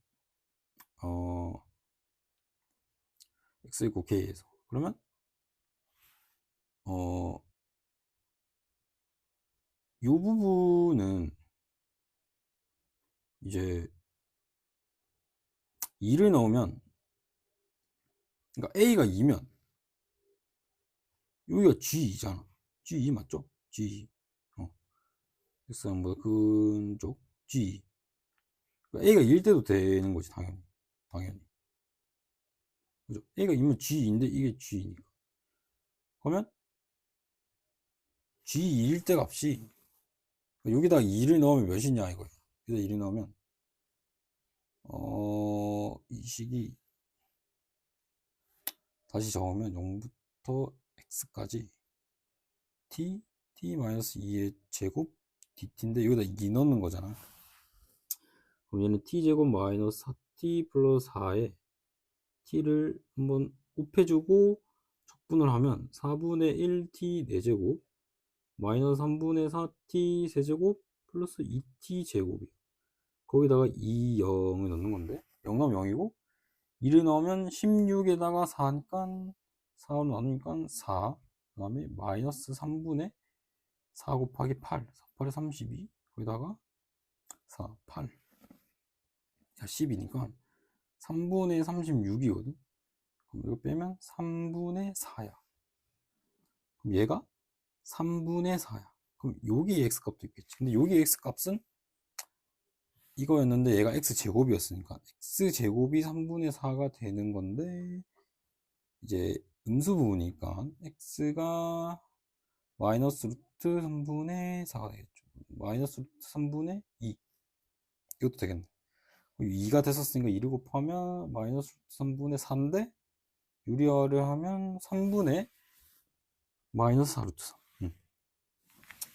x 이고 k에서 그러면 이 부분은 이제 2를 넣으면, 그러니까 A가 2면 여기가 G2잖아. G2 맞죠? G2. X는 근쪽 G2. 그러니까 A가 1 때도 되는 거지, 당연히. 그죠? A가 2면 G2인데 이게 G2니까. 그러면 G2일 때 값이, 여기다가 2를 넣으면 몇이냐 이거예요. 여기다 2를 넣으면 이 식이 다시 적으면 0부터 x까지 t-2의 제곱 dt인데 여기다 2 넣는 거잖아. 그럼 얘는 t제곱 마이너스 4t 플러스 4에 t를 한번 곱해주고 적분을 하면 4분의 1t 4제곱 마이너스 3분의 4t 세제곱 플러스 2t 제곱이에요. 거기다가 2, 0을 넣는 건데 0 넣으면 0이고 1을 넣으면 16에다가 4니까 4로 나누니까 4. 그 다음에 마이너스 3분의 4 곱하기 8. 4, 8에 32. 거기다가 4, 8. 자, 10이니까 3분의 36이거든. 그럼 이거 빼면 3분의 4야. 그럼 얘가 3분의 4야. 그럼 여기 x값도 있겠지. 근데 여기 x값은 이거였는데 얘가 x제곱이었으니까 x제곱이 3분의 4가 되는 건데 이제 음수 부분이니까 x가 마이너스 루트 3분의 4가 되겠죠. 마이너스 루트 3분의 2 이것도 되겠네. 2가 됐었으니까 2를 곱하면 마이너스 루트 3분의 4인데 유리화를 하면 3분의 마이너스 4 루트 3.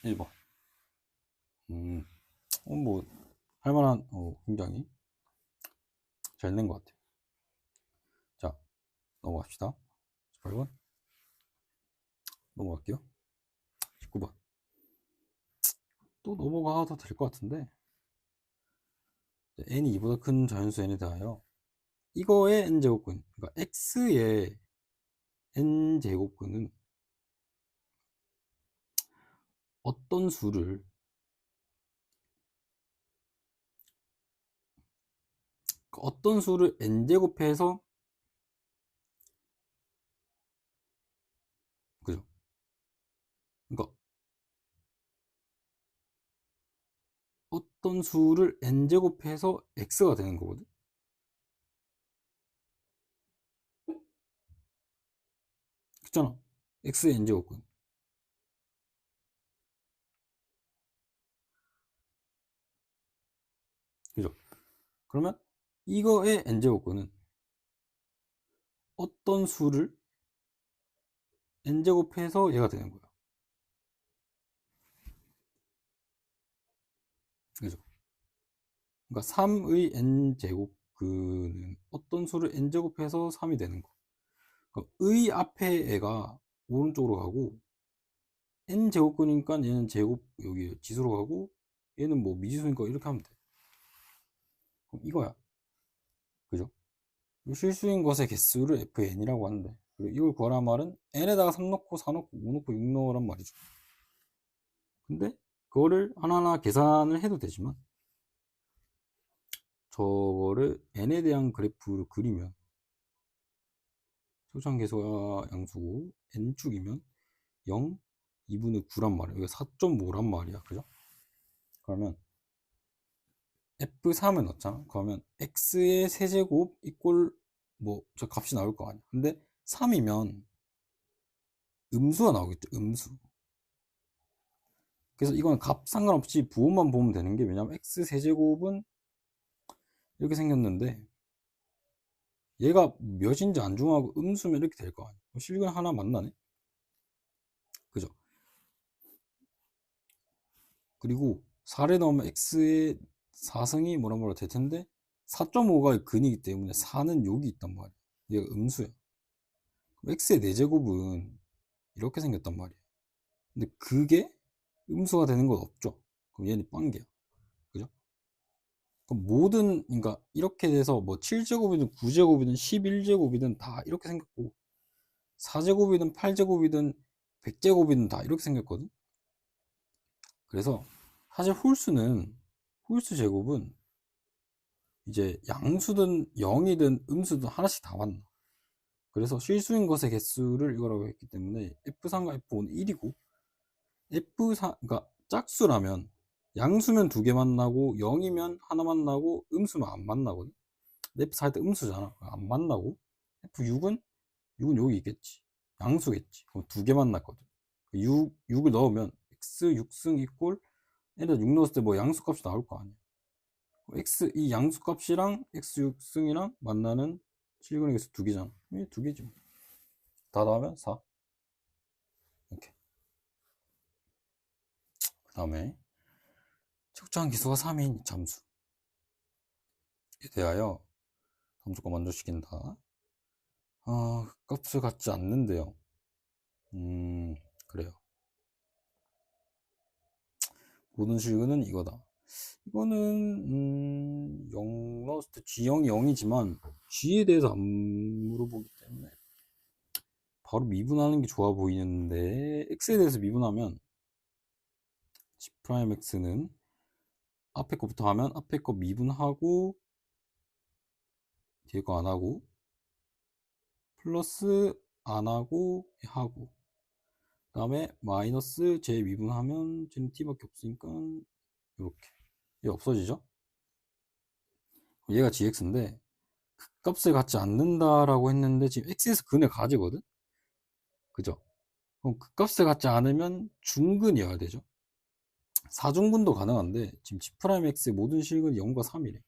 1번. 뭐 할만한 굉장히 잘 낸 것 같아요. 자, 넘어갑시다. 18번 넘어갈게요. 19번 또 넘어가도 될 것 같은데, n이 2보다 큰 자연수 n에 대하여 이거의 n제곱근, 그러니까 x의 n제곱근은 어떤 수를 n제곱해서, 그죠? 그러니까 어떤 수를 n제곱해서 x가 되는 거거든. 그렇잖아. x의 n제곱근. 그죠? 그러면 이거의 n제곱근은 어떤 수를 n제곱해서 얘가 되는 거야. 그죠? 그러니까 3의 n제곱근은 어떤 수를 n제곱해서 3이 되는 거. 그러니까 의 앞에 애가 오른쪽으로 가고 n제곱근이니까 얘는 제곱 여기 지수로 가고 얘는 뭐 미지수니까 이렇게 하면 돼. 그럼 이거야. 그죠? 실수인 것의 개수를 fn이라고 하는데, 그리고 이걸 구하란 말은 n에다가 3 넣고 4 넣고 5 넣고 6 넣으란 말이죠. 근데 그거를 하나하나 계산을 해도 되지만 저거를 n에 대한 그래프를 그리면 소수함계수가 양수고 n축이면 0, 2분의 9란 말이야. 이거 4.5란 말이야. 그죠? 그러면 F3을 넣잖아. 그러면 X의 세제곱 이꼴 뭐 저 값이 나올 거 아니야. 근데 3이면 음수가 나오겠죠. 음수. 그래서 이건 값 상관없이 부호만 보면 되는 게, 왜냐면 X 세제곱은 이렇게 생겼는데 얘가 몇인지 안중하고 음수면 이렇게 될 거 아니야. 실근 하나 만나네. 그죠? 그리고 4를 넣으면 X의 4승이 뭐라 될 텐데 4.5가 근이기 때문에 4는 여기 있단 말이야. 얘가 음수야. X의 4제곱은 이렇게 생겼단 말이야. 근데 그게 음수가 되는 건 없죠. 그럼 얘는 빵개야. 그죠? 그럼 그러니까 이렇게 돼서 뭐 7제곱이든 9제곱이든 11제곱이든 다 이렇게 생겼고 4제곱이든 8제곱이든 100제곱이든 다 이렇게 생겼거든. 그래서 사실 홀수 제곱은 이제 양수든 0이든 음수든 하나씩 다 맞나. 그래서 실수인 것의 개수를 이거라고 했기 때문에 F3과 F5는 1이고, F4, 그러니까 짝수라면 양수면 2개 만나고 0이면 하나 만나고 음수면 안 만나거든. F4 할 때 음수잖아. 안 만나고, F6은 여기 있겠지. 양수겠지. 그럼 2개 만났거든. 6을 넣으면 x 6승 이꼴, 얘네들 6 넣었을 때 뭐 양수값이 나올 거 아니야. 이 양수값이랑 x 6승이랑 만나는 실근의 개수 2개잖아. 이 2개지. 다 더하면 4. 이렇게. 그 다음에 측정한 기수가 3인 잠수에 대하여 다음 조건 만족시킨다. 값을 갖지 않는데요. 그래요. 모든 실근은 이거다. 이거는 0 넣었을 때 G형이 0이지만 G에 대해서 안 물어보기 때문에 바로 미분하는 게 좋아 보이는데, X에 대해서 미분하면 G'X는 앞에 거부터 하면 앞에 거 미분하고 뒤에 거 안 하고 플러스 안 하고 하고, 그 다음에 마이너스 제 미분하면 쟤는 t밖에 없으니까 이렇게 얘 없어지죠. 얘가 gx인데 값을 갖지 않는다라고 했는데 지금 x에서 근을 가지거든. 그죠? 그럼 그 값을 갖지 않으면 중근이어야 되죠. 사중근도 가능한데 지금 G'X의 모든 실근이 0과 3이래.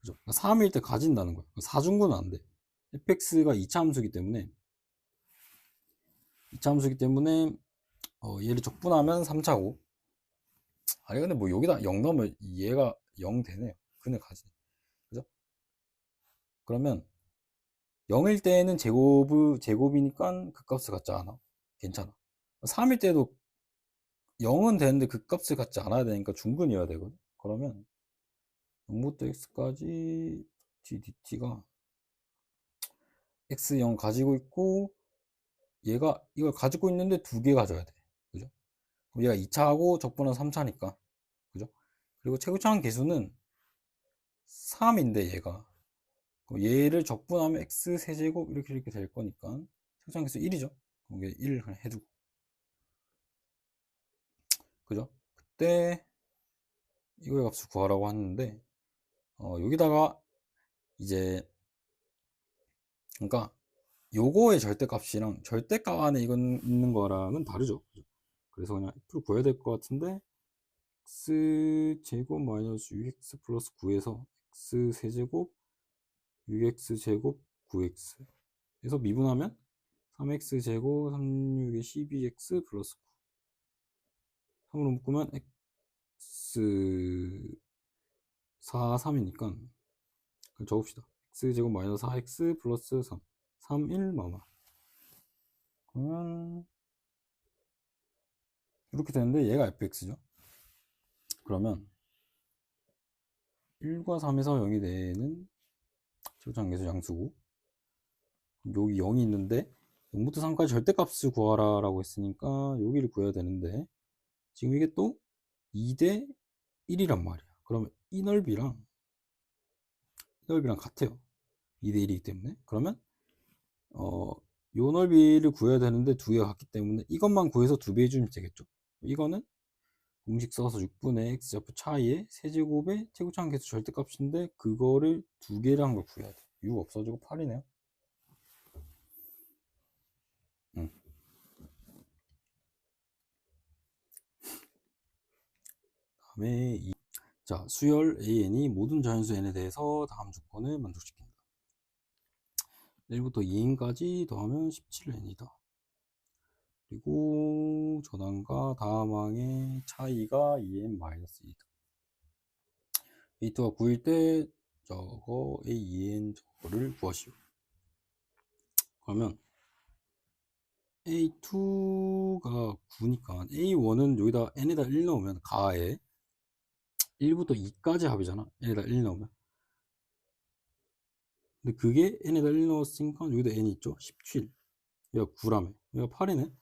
그죠? 3일 때 가진다는 거야. 사중근은 안 돼. fx가 2차 함수이기 때문에 얘를 적분하면 3차고, 아니 근데 뭐 여기다 0 넣으면 얘가 0 되네요. 근을 가지네. 그죠? 그러면 0일 때는 제곱이니까 그 값을 갖지 않아. 괜찮아. 3일 때도 0은 되는데 그 값을 갖지 않아야 되니까 중근이어야 되거든. 그러면 0부터 x까지 dt가 x0 가지고 있고, 얘가 이걸 가지고 있는데 2개 가져야 돼. 그죠? 그럼 얘가 2차하고 적분은 3차니까. 그죠? 그리고 최고차항 개수는 3인데 얘가 얘를 적분하면 x 세제곱 이렇게 될 거니까 최고차항 개수 1이죠. 그럼 이게 1 그냥 해두고. 그죠? 그때 이거의 값을 구하라고 하는데, 여기다가 이제 그러니까 요거의 절대값이랑 절대값 안에 이건 있는 거랑은 다르죠. 그죠? 그래서 그냥 f를 구해야 될 것 같은데, x제곱 마이너스 6x 플러스 9에서 x 세제곱 6x 제곱 9x 에서 미분하면 3x 제곱 36에 12x 플러스 9, 3으로 묶으면 x 4 3이니까 적읍시다. x제곱 마이너스 4x 플러스 3 3 1 마마. 그러면 이렇게 되는데 얘가 fx죠. 그러면 1과 3에서 0이 되는 최고차항계수 양수고, 여기 0이 있는데 0부터 3까지 절대값을 구하라 라고 했으니까 여기를 구해야 되는데, 지금 이게 또 2대 1이란 말이야. 그러면 이 넓이랑 같아요. 2대 1이기 때문에. 그러면 요 넓이를 구해야 되는데 2개가 같기 때문에 이것만 구해서 2배 해주면 되겠죠. 이거는 공식 써서 6분의 x제곱 차이의 세제곱의 최고차항 개수 절대값인데 그거를 2개를 한 걸 구해야 돼. 6 없어지고 8이네요. 다음에 자, 수열 AN이 모든 자연수 N에 대해서 다음 조건을 만족시킨다. 1부터 2n까지 더하면 17n이다. 그리고 전항과 다항의 차이가 2n-2이다. A2가 9일 때 저거 A2n 저거를 구하시오. 그러면 A2가 9니까 A1은 여기다 n에다 1 넣으면 가에 1부터 2까지 합이잖아. n에다 1 넣으면. 근데 그게 n에다 1 넣었으니까 여기다 n 있죠. 17. 얘가 9라며. 얘가 8이네.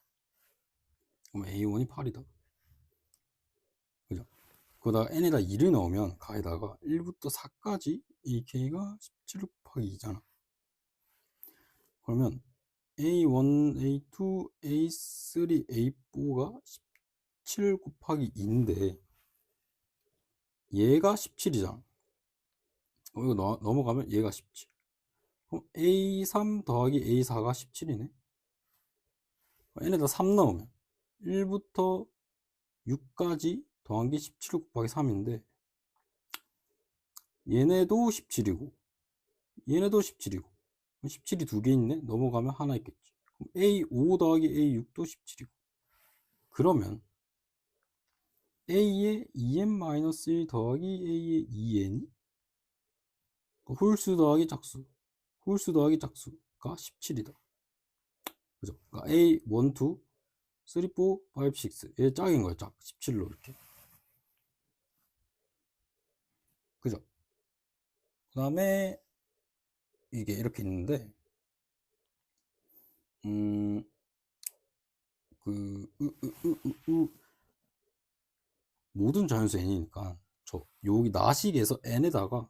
그럼 A1이 8이다. 그죠? 거기다가 n에다 2를 넣으면 가에다가 1부터 4까지 ak가 17 곱하기 2잖아. 그러면 A1, A2, A3, A4가 17 곱하기 2인데 얘가 17이잖아. 이거 넘어가면 얘가 17. 그럼 A3 더하기 A4가 17이네. n에다 3 넣으면 1부터 6까지 더한 게 17 곱하기 3인데 얘네도 17이고 얘네도 17이고 17이 두 개 있네. 넘어가면 하나 있겠지. 그럼 A5 더하기 A6도 17이고 그러면 A의 2n-1 더하기 A의 2n이 홀수 더하기 짝수 홀수 더하기 짝수가 17이다. 그죠? 그러니까 A, 1, 2, 3, 4, 5, 6. 얘 짝인 거야, 짝. 17로 이렇게. 그죠? 그 다음에 이게 이렇게 있는데, 그, 모든 자연수 n이니까, 여기 나식에서 n에다가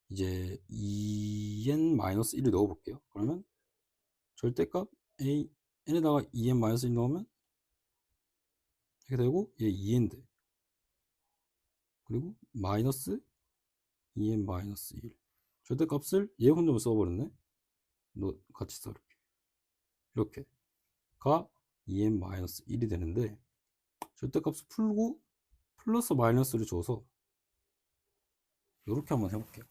이제 2n-1을 넣어볼게요. 그러면 절대값 a, n에다가 2n-1 넣으면 이렇게 되고, 얘 2n 돼. 그리고 마이너스 2n-1. 절대값을 얘 혼자만 써버렸네. 너 같이 써 이렇게 가 2n-1이 되는데 절대값을 풀고 플러스 마이너스를 줘서 이렇게 한번 해볼게요.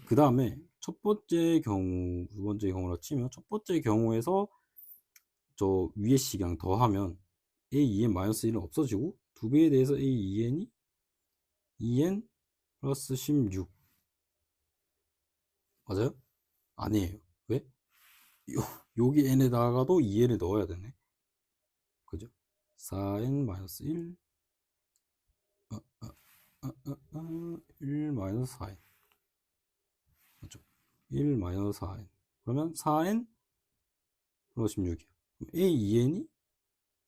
그 다음에 첫 번째 경우, 두 번째 경우라 치면 첫 번째 경우에서 저 위에 식량 더하면 a2n-1은 없어지고 두 배에 대해서 a2n이 2n 플러스 16 맞아요? 아니에요. 왜? 여기 n에다가도 2n을 넣어야 되네. 그죠? 4n-1 1 4n 맞죠? 1 4n 그러면 4n 플러스 16이야. a2n이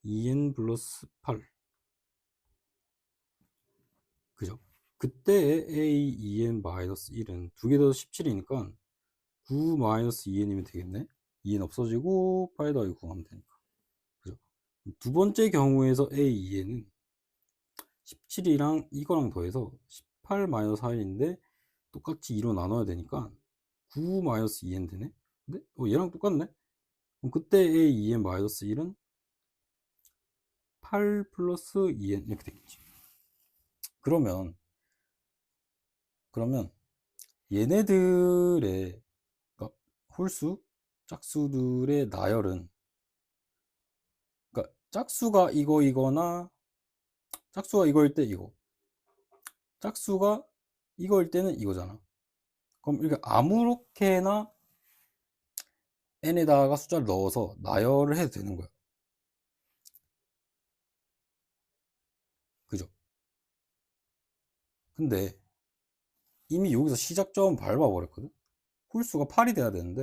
2n 플러스 8 그죠? 그때 a2n 마이너스 1은 두 개 더 17이니까 9 마이너스 2n이면 되겠네. 2n 없어지고 8 더하기 9 하면 되니까. 그죠? 두 번째 경우에서 a2n은 17이랑 이거랑 더해서 18 마이너스 4n인데 똑같이 2로 나눠야 되니까 9 마이너스 2n 되네. 근데 얘랑 똑같네. 그럼 그때 a 2n 마이너스 1은 8 플러스 2n 이렇게 되겠지. 그러면 얘네들의 그러니까 홀수 짝수들의 나열은 그러니까 짝수가 이거이거나 짝수가 이거일 때 이거 짝수가 이거일 때는 이거잖아. 그럼 이렇게 아무렇게나 n에다가 숫자를 넣어서 나열을 해도 되는 거야. 그죠? 근데 이미 여기서 시작점 밟아버렸거든. 홀수가 8이 돼야 되는데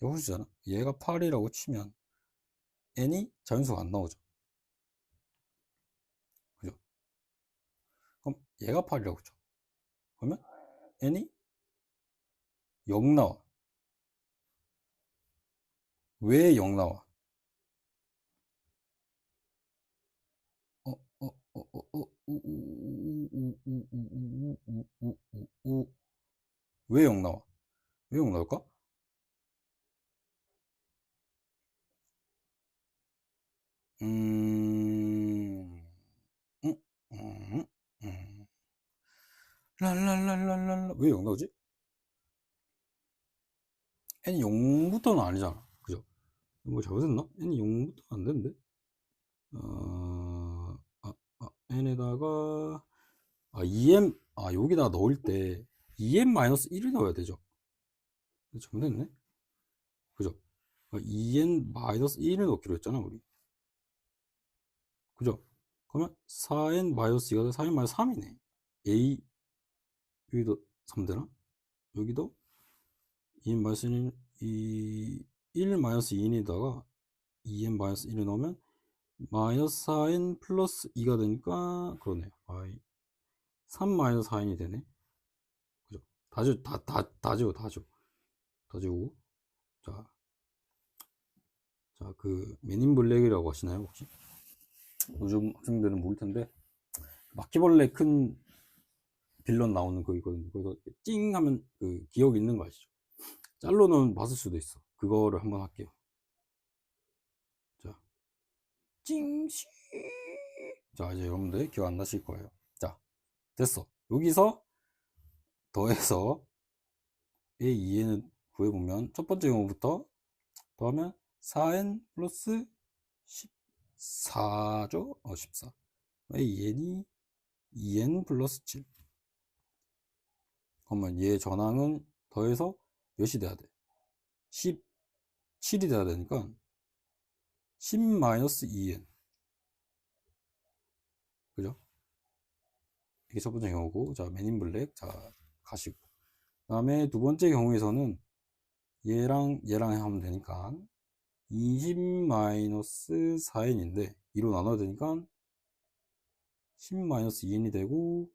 얘가 홀수잖아. 얘가 8이라고 치면 n이 자연수가 안 나오죠. 그죠? 그럼 얘가 8이라고 쳐. 그러면 n이 0 나와. 왜 0 나와? 왜 0 나와? 왜 0 나올까? 음, 음, 음, 랄랄랄랄랄라. 왜 0 나오지? n이 0부터는 아니잖아. 그죠? 뭐 잘못했나? n이 0부터 안 되는데? n에다가 2m 여기다 넣을 때 2n-1을 넣어야 되죠. 잘못했네. 그죠? 2n-1을 넣기로 했잖아 우리. 그죠? 그러면 4n-2가 4n-3이네. a 여기도 3 되나? 여기도 2n-1이 1 마이너스 2n에다가 2n 마이너스 1을 넣으면 마이너스 4n 플러스 2가 되니까 그러네요. 3 마이너스 4n이 되네. 그죠? 다 지우고. 그 맨인 블랙이라고 하시나요 혹시? 요즘 학생들은 모를 텐데 바퀴벌레 큰 빌런 나오는 거 있거든요. 그래서 찡 하면 그 기억 있는 거 아시죠? 짤로는 봤을 수도 있어. 그거를 한번 할게요. 자, 찡씨. 자, 이제 여러분들 기억 안 나실 거예요. 자, 됐어. 여기서 더해서 a 2n을 구해보면 첫 번째 경우부터 더하면 4n 플러스 14죠? 14. a 2n이 2n 플러스 7. 그러면 얘 전항은 더해서 몇이 돼야 돼? 17이 돼야 되니까 10 마이너스 2n. 그죠? 이게 첫 번째 경우고, 자, 맨인 블랙, 자, 가시고. 그 다음에 두 번째 경우에서는 얘랑 하면 되니까 20 마이너스 4n인데 2로 나눠야 되니까 10 마이너스 2n이 되고,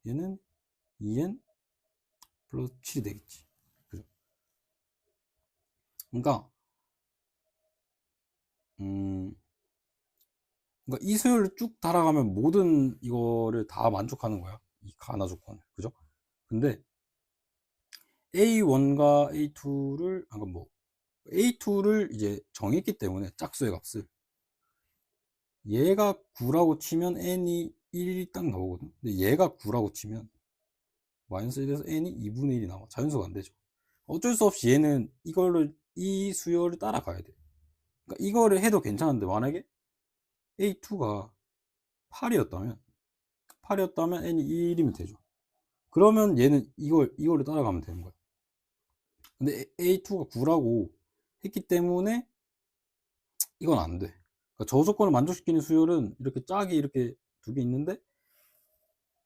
얘는 2n 플러스 7이 되겠지. 그죠? 그러니까 이 수열을 쭉 따라가면 모든 이거를 다 만족하는 거야. 이 가나 조건. 그죠? 근데 A1과 A2를, A2를 이제 정했기 때문에 짝수의 값을 얘가 9라고 치면 n이 1이 딱 나오거든. 근데 얘가 9라고 치면 마이너스 1에서 n이 2분의 1이 나와. 자연수가 안 되죠. 어쩔 수 없이 얘는 이 수열을 따라가야 돼. 그러니까 이거를 해도 괜찮은데 만약에 A2가 8이었다면 n이 1이면 되죠. 그러면 얘는 이거를 따라가면 되는 거야. 근데 A2가 9라고 했기 때문에 이건 안 돼. 그러니까 저 조건을 만족시키는 수열은 이렇게 짝이 이렇게 두 개 있는데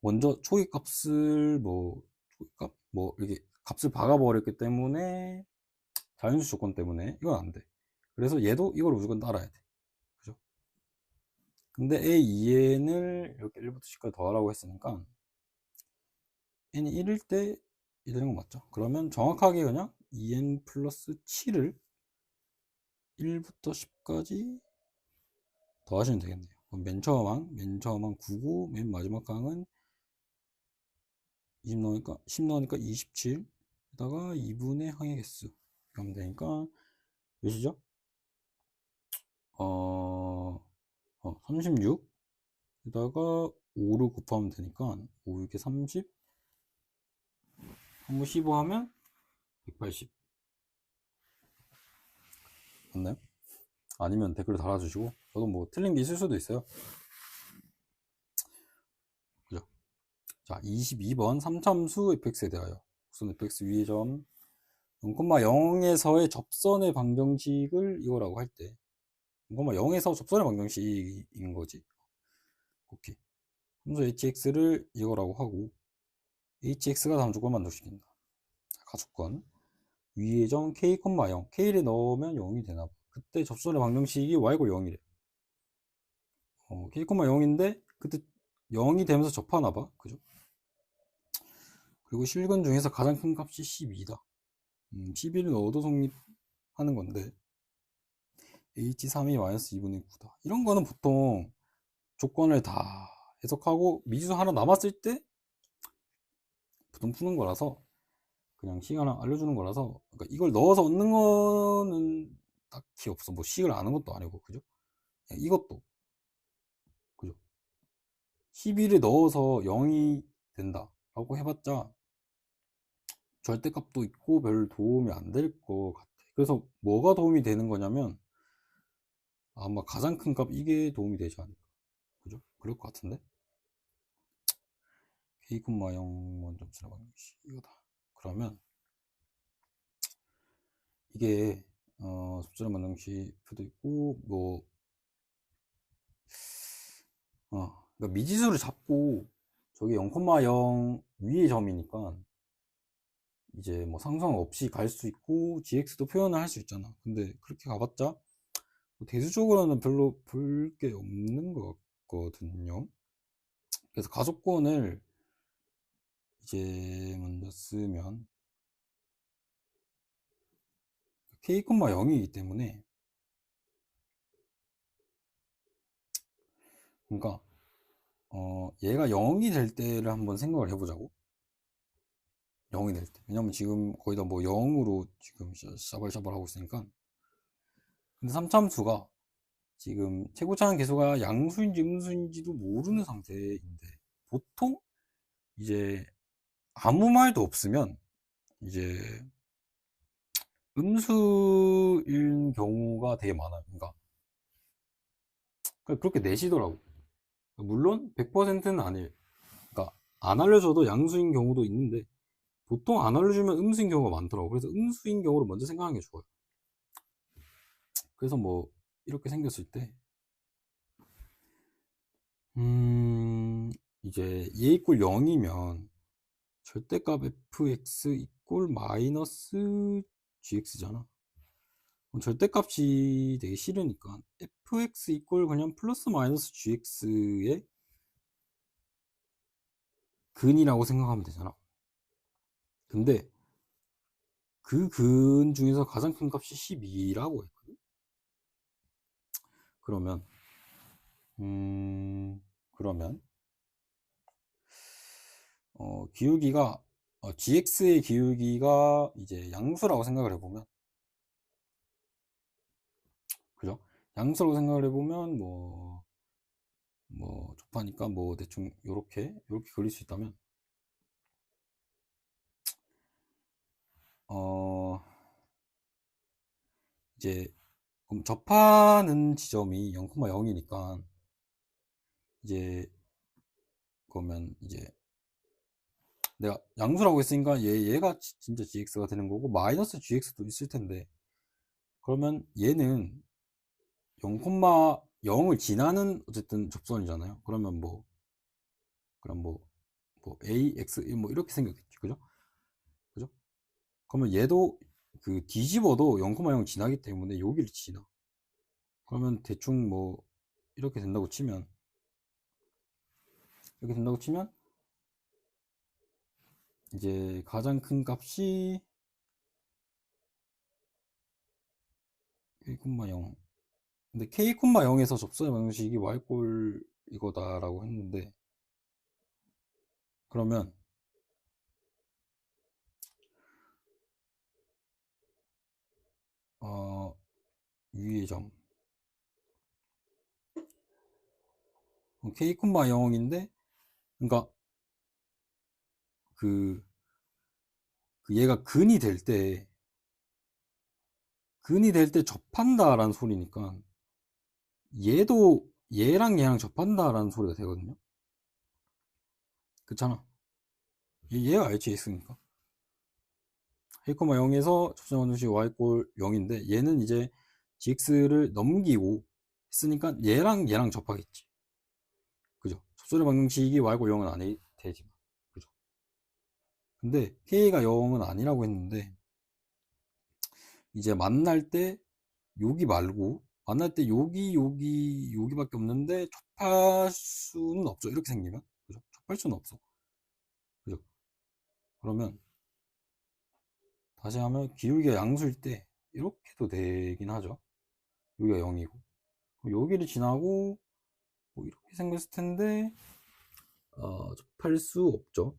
먼저 초기값을 초기값 이렇게 값을 박아버렸기 때문에 자연수 조건 때문에 이건 안 돼. 그래서 얘도 이걸 무조건 따라야 돼. 그죠? 근데 A2n을 이렇게 1부터 10까지 더하라고 했으니까 n이 1일 때 이 되는 거 맞죠? 그러면 정확하게 그냥 2n 플러스 7을 1부터 10까지 더하시면 되겠네요. 그럼 맨 처음 항 9고 맨 마지막 항은 10 넣으니까 27에다가 2분의 항의 개수 하면 되니까 몇이죠? 36에다가 5를 곱하면 되니까 5, 6에 30 한번 15 하면 180 맞나요? 아니면 댓글 달아주시고 저도 뭐 틀린 게 있을 수도 있어요. 그죠? 자, 22번 3참수 fx에 대하여 곡선 fx 위의 점 0,0에서의 접선의 방정식을 이거라고 할 때 0,0에서 접선의 방정식인 거지. 오케이. 함수 hx를 이거라고 하고 hx가 다음 조건 만족시킨다. 가조건 위의 점 k, 0 k를 넣으면 0이 되나 봐. 그때 접선의 방정식이 y고 0이래. k, 0인데 그때 0이 되면서 접하나 봐. 그죠? 그리고 실근 중에서 가장 큰 값이 12다. 11은 넣어도 성립하는 건데 h3이 마이너스 2분의 9다. 이런 거는 보통 조건을 다 해석하고 미지수 하나 남았을 때 보통 푸는 거라서 그냥 식 하나 알려주는 거라서 그러니까 이걸 넣어서 얻는 거는 딱히 없어. 뭐 식을 아는 것도 아니고 그죠? 이것도 그죠? 11을 넣어서 0이 된다 라고 해봤자 절대값도 있고 별 도움이 안 될 것 같아. 그래서 뭐가 도움이 되는 거냐면 아마 가장 큰 값 이게 도움이 되지 않을까. 그죠? 그럴 것 같은데 k, 0 먼저 지나가는 것이 이거다. 그러면 이게 숫자를 만드는 것이 표도 있고 그러니까 미지수를 잡고 저게 0,0 위의 점이니까 이제 뭐 상수항 없이 갈 수 있고 gx도 표현을 할 수 있잖아. 근데 그렇게 가봤자 뭐 대수적으로는 별로 볼 게 없는 것 같거든요. 그래서 가속권을 이제 먼저 쓰면 k, 0이기 때문에, 그러니까 얘가 0이 될 때를 한번 생각을 해보자고. 0이 될 때. 왜냐면 지금 거의 다 뭐 0으로 지금 샤발샤발 하고 있으니까. 근데 3참수가 지금 최고차항 계수가 양수인지 음수인지도 모르는 상태인데, 보통 이제 아무 말도 없으면 이제 음수인 경우가 되게 많아요. 그러니까 그렇게 내시더라고. 물론 100%는 아니에요. 그러니까 안 알려줘도 양수인 경우도 있는데, 보통 안 알려주면 음수인 경우가 많더라고. 그래서 음수인 경우를 먼저 생각하는 게 좋아요. 그래서 뭐 이렇게 생겼을 때 이제 얘 이꼴 0이면 절대값 fx 이꼴 마이너스 gx잖아. 그럼 절대값이 되게 싫으니까 fx 이꼴 그냥 플러스 마이너스 gx의 근이라고 생각하면 되잖아. 근데 그 근 중에서 가장 큰 값이 12라고 했거든. 그러면 그러면 기울기가 gx의 기울기가 이제 양수라고 생각을 해보면, 그죠? 양수라고 생각을 해보면 뭐 좁하니까 뭐 대충 요렇게 그릴 수 있다면, 이제 그럼 접하는 지점이 0,0이니까 이제 그러면 이제 내가 양수라고 했으니까 얘가 진짜 gx가 되는 거고 마이너스 gx도 있을 텐데, 그러면 얘는 0,0을 지나는 어쨌든 접선이잖아요. 그러면 그럼 뭐 a, x 뭐 이렇게 생겼겠지, 그죠? 그죠? 그러면 얘도 그 뒤집어도 0,0 지나기 때문에 여기를 지나. 그러면 대충 뭐 이렇게 된다고 치면 이제 가장 큰 값이 k, 0. 근데 k, 0에서 접선의 방정식이 y꼴 이거다라고 했는데, 그러면 위의 점 k, 0인데, 그러니까 그 얘가 근이 될 때 접한다라는 소리니까 얘도 얘랑 접한다라는 소리가 되거든요. 그렇잖아. 얘가 RGX니까 k, 0에서 접선의 방정식 y꼴 0인데 얘는 이제 gx를 넘기고 했으니까 얘랑 접하겠지. 그죠? 접선의 방정식이 y꼴 0은 아니 되지만, 그죠? 근데 k가 0은 아니라고 했는데, 이제 만날 때 여기 말고 만날 때 여기밖에 없는데 접할 수는 없죠. 이렇게 생기면, 그죠? 접할 수는 없어. 그죠? 그러면 다시 하면 기울기가 양수일 때 이렇게도 되긴 하죠. 여기가 0이고 여기를 지나고 뭐 이렇게 생겼을 텐데 접할 수 없죠.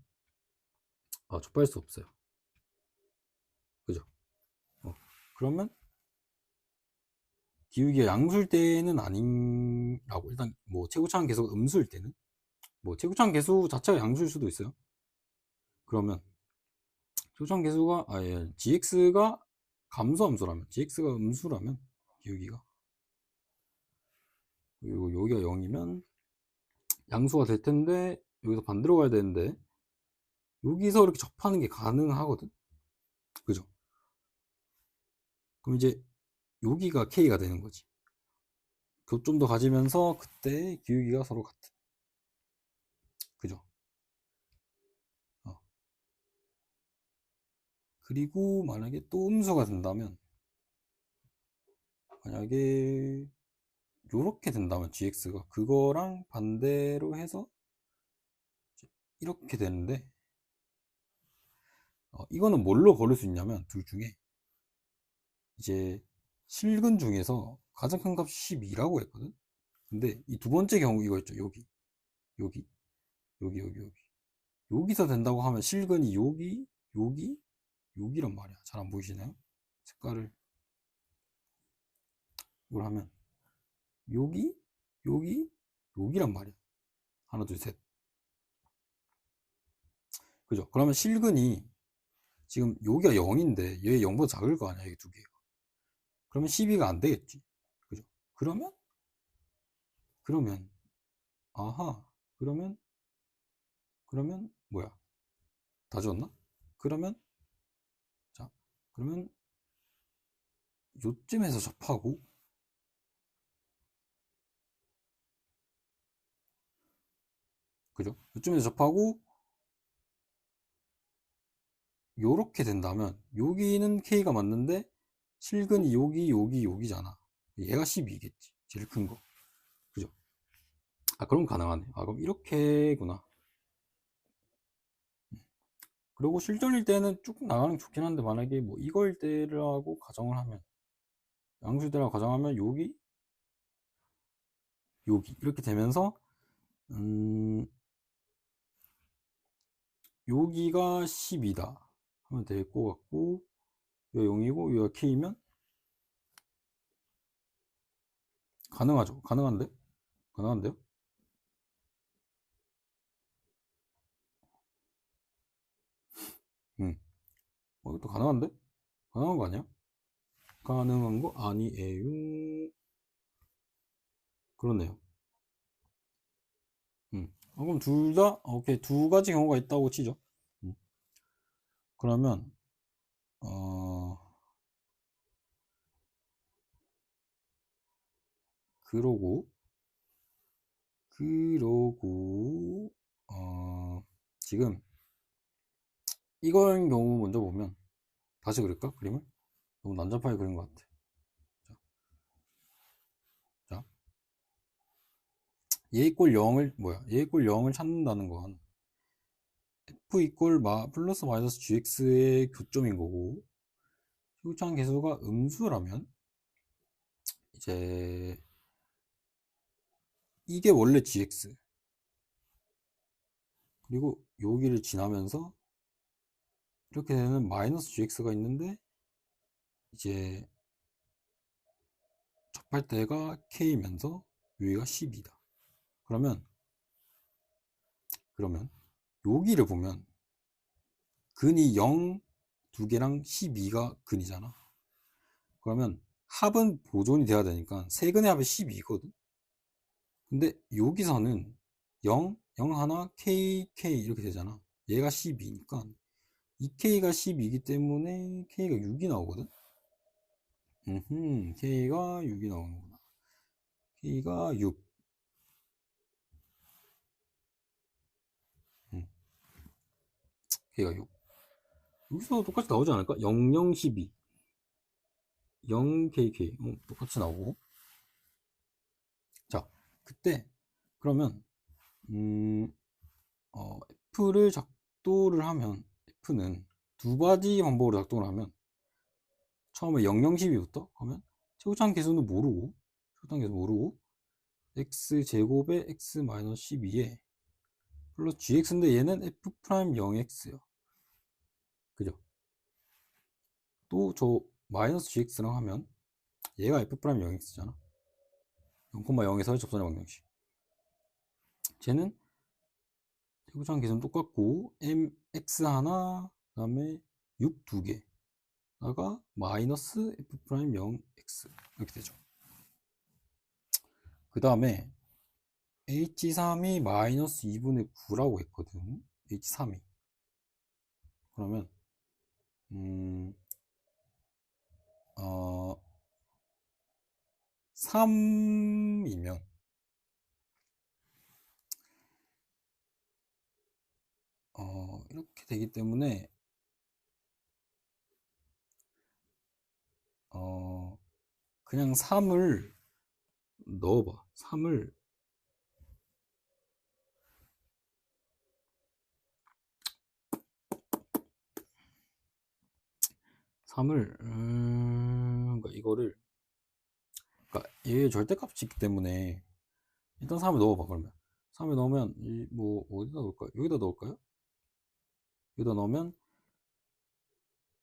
접할 수 없어요. 그죠? 그러면 기울기가 양수일 때는 아니라고, 일단 뭐 최고차항 계수가 음수일 때는, 뭐 최고차항 계수 자체가 양수일 수도 있어요. 그러면 최고차항 계수가 gx가 감소함수라면, gx가 음수라면 기울기가, 그리고 여기가 0이면 양수가 될 텐데 여기서 반대로 가야 되는데 여기서 이렇게 접하는 게 가능하거든. 그죠? 그럼 이제 여기가 k가 되는 거지. 교점도 가지면서 그때 기울기가 서로 같은. 그죠? 어. 그리고 만약에 또 음수가 된다면, 만약에 요렇게 된다면 gx가 그거랑 반대로 해서 이렇게 되는데, 이거는 뭘로 고를 수 있냐면 둘 중에 이제 실근 중에서 가장 큰 값이 12라고 했거든. 근데 이 두 번째 경우 이거 있죠. 여기 여기 여기 여기 여기 여기서 된다고 하면 실근이 여기 여기란 말이야. 잘 안 보이시나요? 색깔을 이걸 하면 여기 여기 여기란 말이야. 하나 둘 셋. 그죠? 그러면 실근이 지금 여기가 0인데 얘 0보다 작을 거 아니야. 이 두 개가. 그러면 12가 안 되겠지. 그죠? 그러면 아하 그러면 뭐야? 다 지웠나? 그러면 자 그러면 요쯤에서 접하고 그죠? 요쯤에서 접하고 요렇게 된다면 여기는 K가 맞는데 실근이 여기잖아. 얘가 12겠지. 제일 큰 거. 그죠? 아 그럼 가능하네. 아 그럼 이렇게구나. 그리고 실전일 때는 쭉 나가는 게 좋긴 한데 만약에 뭐 이거일 때라고 가정을 하면 양수대라고 가정하면 여기 이렇게 되면서 음 여기가 12다 하면 될 것 같고 여기가 0이고 여기가 K면 가능하죠. 가능한데? 가능한데요? 이것도 가능한데? 가능한 거 아니야? 가능한 거 아니에요. 그러네요. 그럼 둘 다, 오케이. 두 가지 경우가 있다고 치죠. 음, 그러면, 어, 그러고, 그러고, 지금, 이걸 경우 먼저 보면, 다시 그릴까? 그림을? 너무 난잡하게 그린 것 같아. 자, 얘 이꼴 0을, 얘 이꼴 0을 찾는다는 건, f 이꼴 플러스 마이너스 gx의 교점인 거고, 시구차항 계수가 음수라면, 이제, 이게 원래 gx, 그리고 여기를 지나면서 이렇게 되는 마이너스 gx가 있는데 이제 접할 때가 k면서 여기가 12다. 그러면 여기를 보면 근이 0 두 개랑 12가 근이잖아. 그러면 합은 보존이 돼야 되니까 세 근의 합이 12거든. 근데 여기서는 0, 0 하나, k, k 이렇게 되잖아. 얘가 12니까 이 k가 12이기 때문에 k가 6이 나오거든. K가 6이 나오는구나. K가 6. 음, K가 6. 여기서 똑같이 나오지 않을까? 00, 12. 0KK. 똑같이 나오고. 자, 그때, 그러면, 음, F를 작도를 하면, F는 두 가지 방법으로 작동을 하면, 처음에 00, 12부터 하면, 최고차항 계수는 모르고, 최고차항 계수 모르고, x제곱에 x-12에 플러스 gx인데 얘는 f'0x요. 그죠? 또 저 마이너스 gx랑 하면 얘가 f'0x잖아. 0,0에서 접선의 방정식. 쟤는 세부장 계수는 똑같고 mx 하나 그 다음에 6 두 개다가 마이너스 f'0x 이렇게 되죠. 그 다음에 h3이 마이너스 2분의 9라고 했거든. h3이 그러면 음, 어, 3이면 이렇게 되기 때문에 그냥 3을 넣어봐. 3을 그러니까 이거를, 그러니까 얘 절대값이 있기 때문에 일단 3을 넣어봐. 그러면 3을 넣으면 뭐 어디다 넣을까요? 여기다 넣을까요? 여기다 넣으면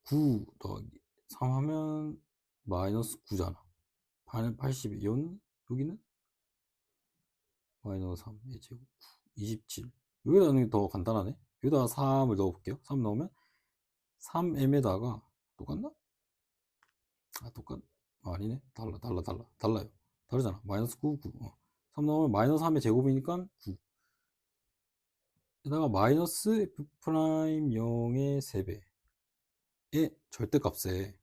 9 더하기 3 하면 마이너스 9잖아. 82. 여기는 마이너스 3 제곱 27. 여기다 넣는 게 더 간단하네. 여기다 3을 넣어볼게요. 3 넣으면 3m에다가 똑같나? 아니네. 달라요. 다르잖아. 마이너스 9. 3 넣으면 마이너스 3의 제곱이니까 9. 게다가 마이너스 f 프라임 0의 3배의 절대값에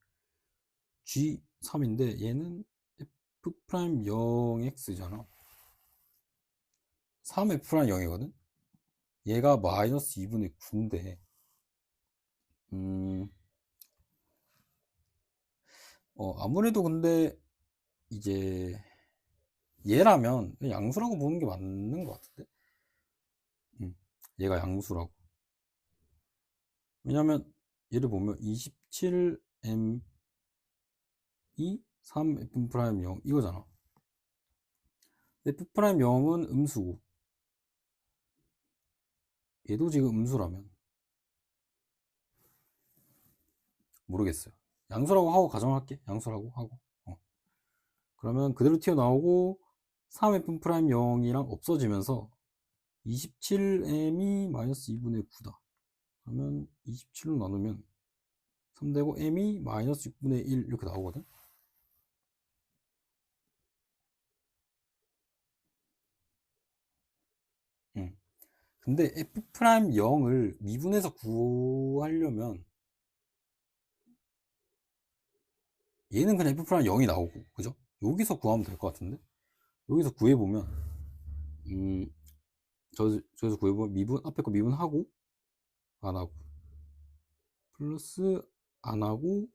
g3인데 얘는 f 프라임 0x잖아. 3f 프라임 0이거든. 얘가 마이너스 2분의 9인데 아무래도 근데 이제 얘라면 양수라고 보는 게 맞는 것 같은데. 얘가 양수라고. 왜냐면 얘를 보면 27m이 3f 프라임 0 이거잖아. f 프라임 0은 음수고 얘도 지금 음수라면 모르겠어요. 양수라고 하고 가정할게. 양수라고 하고. 그러면 그대로 튀어나오고 3f 프라임 0이랑 없어지면서 27m이 마이너스 2분의 9다. 그러면 27로 나누면 3되고 m이 마이너스 6분의 1 이렇게 나오거든. 근데 f 프라임 0을 미분해서 구하려면 얘는 그냥 f 프라임 0이 나오고, 그죠? 여기서 구하면 될 것 같은데. 여기서 구해보면 저기서 구해보면 앞에 거 미분하고 안하고 플러스 안하고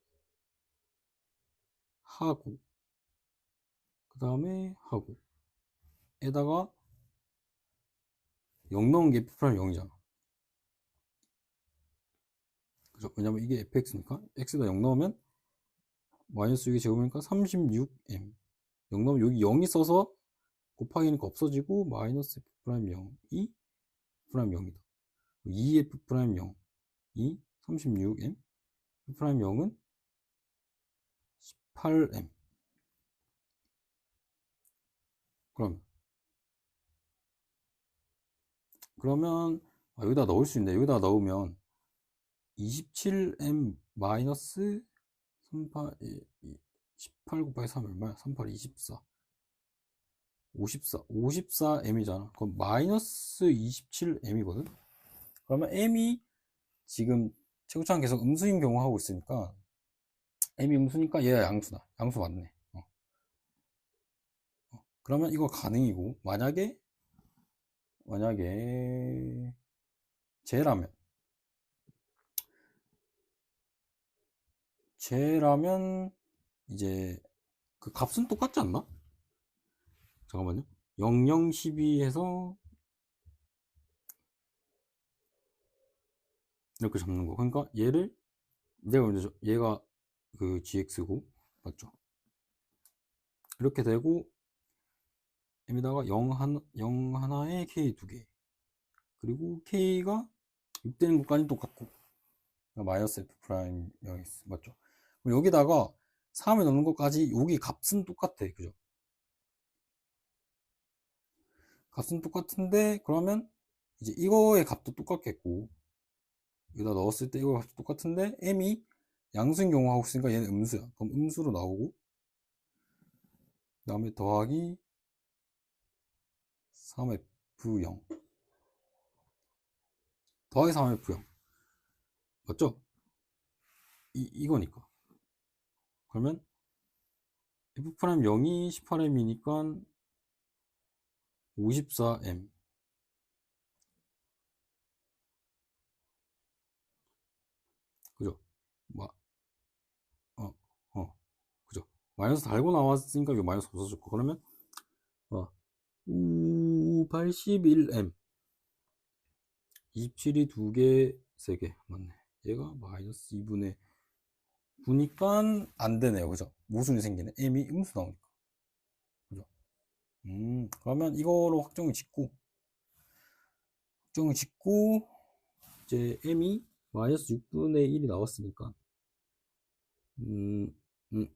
하고 그 다음에 하고 에다가 0 넣은 게 f 프라임 0이잖아. 그죠? 왜냐면 이게 fx니까 x에다 0 넣으면 마이너스 6의 제곱이니까 36m. 0 넣으면 여기 0이 써서 곱하기니까 없어지고 마이너스 f 프라임 0이 프라임 0이다. 2f 프라임 0 이 36m f 프라임 0은 18m. 그러면 여기다 넣을 수 있네. 여기다 넣으면 27m 마이너스 18 곱하기 3 얼마야? 38, 24. 54m이잖아. 그럼 마이너스 27m이거든? 그러면 m이 지금 최고차는 계속 음수인 경우 하고 있으니까 m이 음수니까 얘가 양수다. 양수 맞네. 그러면 이거 가능이고 만약에 쟤라면 이제 그 값은 똑같지 않나? 잠깐만요. 0, 0, 12 해서 이렇게 잡는 거. 그러니까 얘를 내가 먼저 얘가 그 gx고 맞죠? 이렇게 되고 m에다가 0 하나에 k 두 개. 그리고 k가 6 되는 것까지 똑같고 마이너스 f 프라임 0x 맞죠? 그럼 여기다가 3을 넣는 것까지 여기 값은 똑같아. 그죠? 값은 똑같은데 그러면 이제 이거의 값도 똑같겠고 여기다 넣었을 때 이거 값도 똑같은데 m이 양수인 경우 하고 있으니까 얘는 음수야. 그럼 음수로 나오고 그 다음에 더하기 3f0 더하기 3f0 맞죠? 이거니까 그러면 f'0이 18m이니까 54m 그죠? 어, 그죠? 마이너스 달고 나왔으니까 이거 마이너스 없어졌고, 그러면 81M 27이 2개 3개 맞네. 얘가 마이너스 2분의 9니까 안 되네요. 그죠? 모순이 생기네. m이 음수 나오니까. 그죠? 그러면 이거로 확정을 짓고 이제 m이 마이너스 6분의 1이 나왔으니까 음, 음,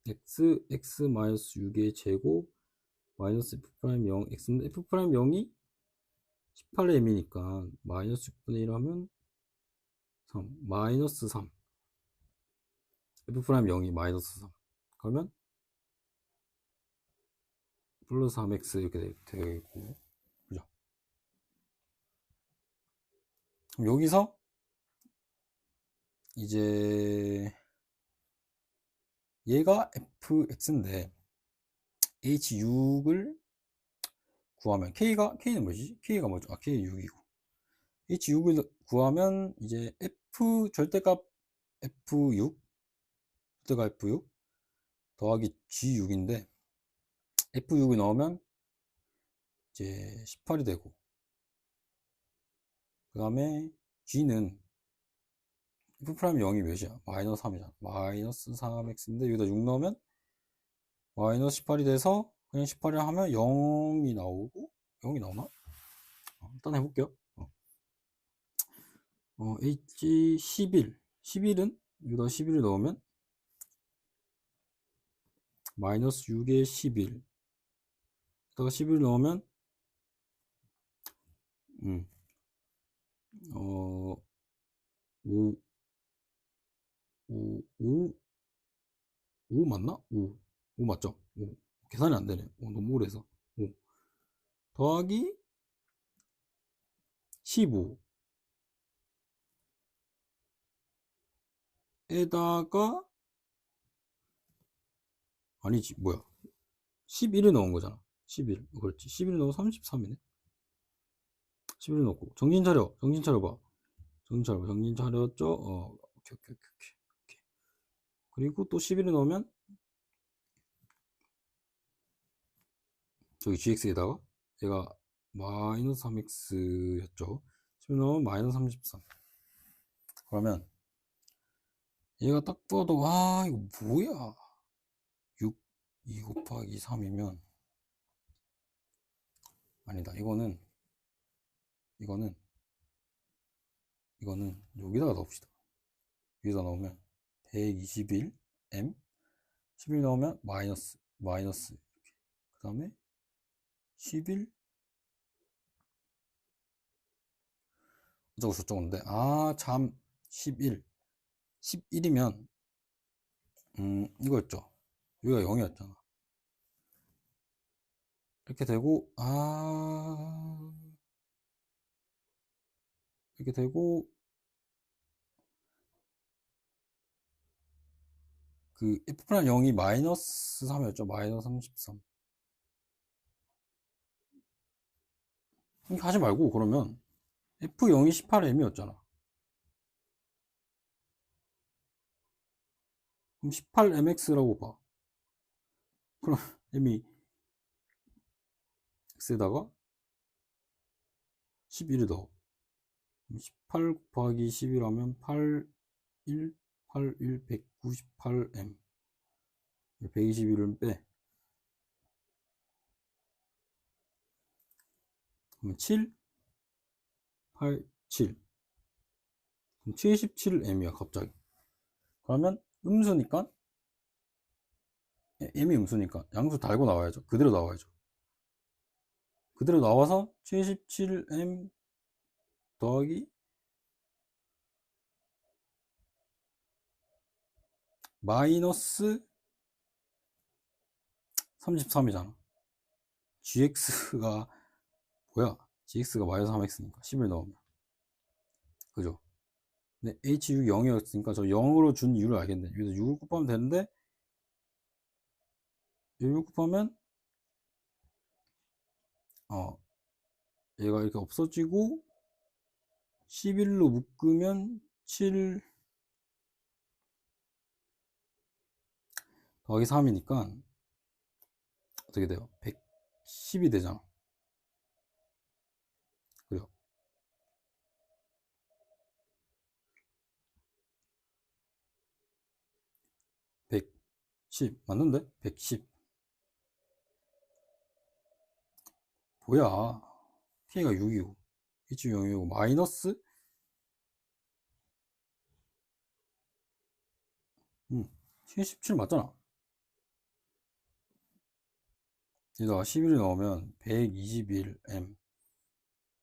x 마이너스 6의 제곱 마이너스 f'0 x는 f'0이 18의 m이니까 마이너스 6분의 1 하면 3 마이너스 3 f'0이 마이너스 3 그러면 플러스 3x 이렇게 되고 그죠? 그럼 여기서 이제 얘가 fx인데 h6을 구하면 k는 뭐지? k가 뭐죠? k 6이고 h6을 구하면 이제 절대값 f6 더하기 g6인데 f6이 나오면 이제 18이 되고 그 다음에 g는 f'0이 몇이야? 마이너스 3이잖아. 마이너스 3x인데 여기다 6 넣으면 마이너스 18이 돼서 그냥 18을 하면 0이 나오고 0이 나오나? 일단 해볼게요. h 11은 여기다 11을 넣으면 마이너스 6에 11 여기다가 11을 넣으면 5 5 맞나? 5 맞죠? 5. 계산이 안 되네. 너무 오래 해서. 5 더하기 15 에다가 아니지 뭐야 11을 넣은 거잖아. 11 그렇지. 11을 넣으면 33이네. 11을 넣고 정신 차려 봐. 정신 차렸죠? 오케이. 그리고 또 11을 넣으면 저기 gx에다가 얘가 마이너스 3x였죠. 11 넣으면 마이너스 33. 그러면 얘가 딱 봐도 이거 뭐야 6 2 곱하기 3이면 아니다. 이거는 여기다가 넣읍시다. 여기다 넣으면 121m 11 넣으면 마이너스 그 다음에 11 어쩌고 저쩌고인데 참 11이면 이거였죠. 여기가 0이었잖아. 이렇게 되고 이렇게 되고 그 f'0이 마이너스 3이었죠. 마이너스 33 이렇게 하지 말고 그러면 f0이 18m이었잖아. 그럼 18mx라고 봐. 그럼 m이 x에다가 11을 넣어. 18 곱하기 11하면 81 198m 121을 빼 그러면 7 87 그럼 77m이야 갑자기. 그러면 음수니까 m이 음수니까 양수 달고 나와야죠. 그대로 나와야죠. 그대로 나와서 77m 더하기 마이너스 33이잖아. gx가 뭐야? gx가 마이너스 3x니까 10을 넣으면 그죠? 근데 h6 0이었으니까 저 0으로 준 이유를 알겠네. 여기서 6을 곱하면 되는데 6을 곱하면 얘가 이렇게 없어지고 11로 묶으면 7 더하기 3이니까 어떻게 돼요? 110이 되잖아. 그래요. 110 맞는데? 110 뭐야? P가 6이고 P치 0이고 마이너스 77 맞잖아. 여기다가 11을 넣으면 121M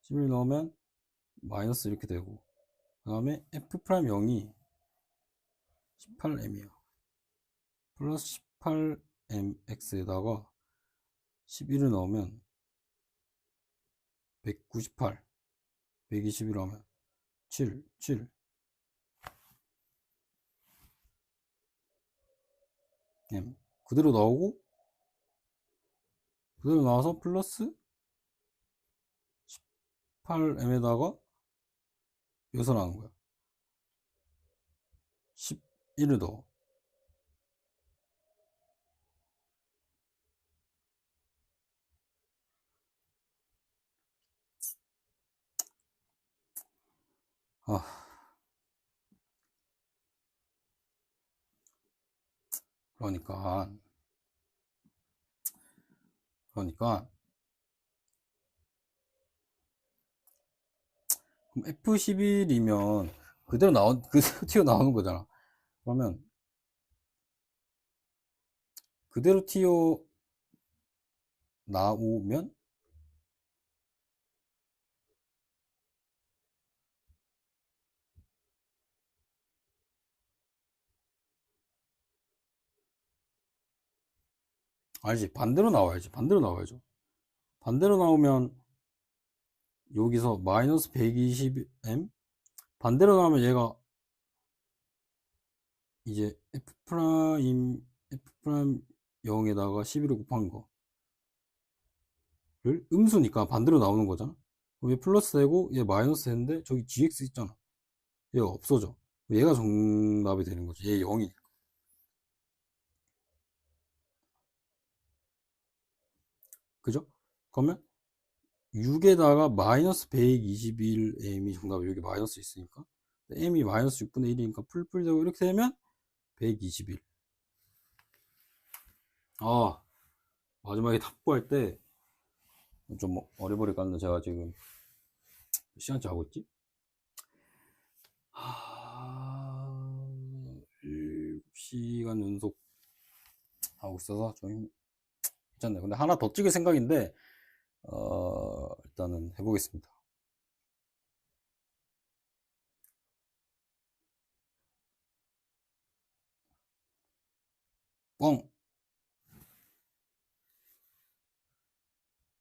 11 넣으면 마이너스 이렇게 되고 그 다음에 F'0이 18M이야. 플러스 18MX에다가 11을 넣으면 198 121 하면 7 M 그대로 나오고 그대로 나와서 플러스 18M에다가 여기서 나오는 거야. 11을 넣어. 아, 그러니까 그럼 F11이면 그대로 튀어나오는 거잖아. 그러면 그대로 튀어나오면 알지? 반대로 나와야지. 반대로 나와야죠. 반대로 나오면 여기서 마이너스 120M 반대로 나오면 얘가 이제 F' 0에다가 11을 곱한 거를 음수니까 반대로 나오는 거잖아. 그럼 얘 플러스 되고 얘 마이너스 되는데 저기 GX 있잖아. 얘가 없어져. 얘가 정답이 되는 거지. 얘 0이니까. 그죠? 그러면 6에다가 마이너스 121M이 정답이 여기 마이너스 있으니까 M이 마이너스 6분의 1이니까 풀풀 되고 이렇게 되면 121. 아, 마지막에 탁구할 때 좀 어리버리 깠는데 제가 지금 몇 시간째 하고 있지? 7시간 연속 하고 있어서 좀 괜찮네. 근데 하나 더 찍을 생각인데 일단은 해보겠습니다. 뻥!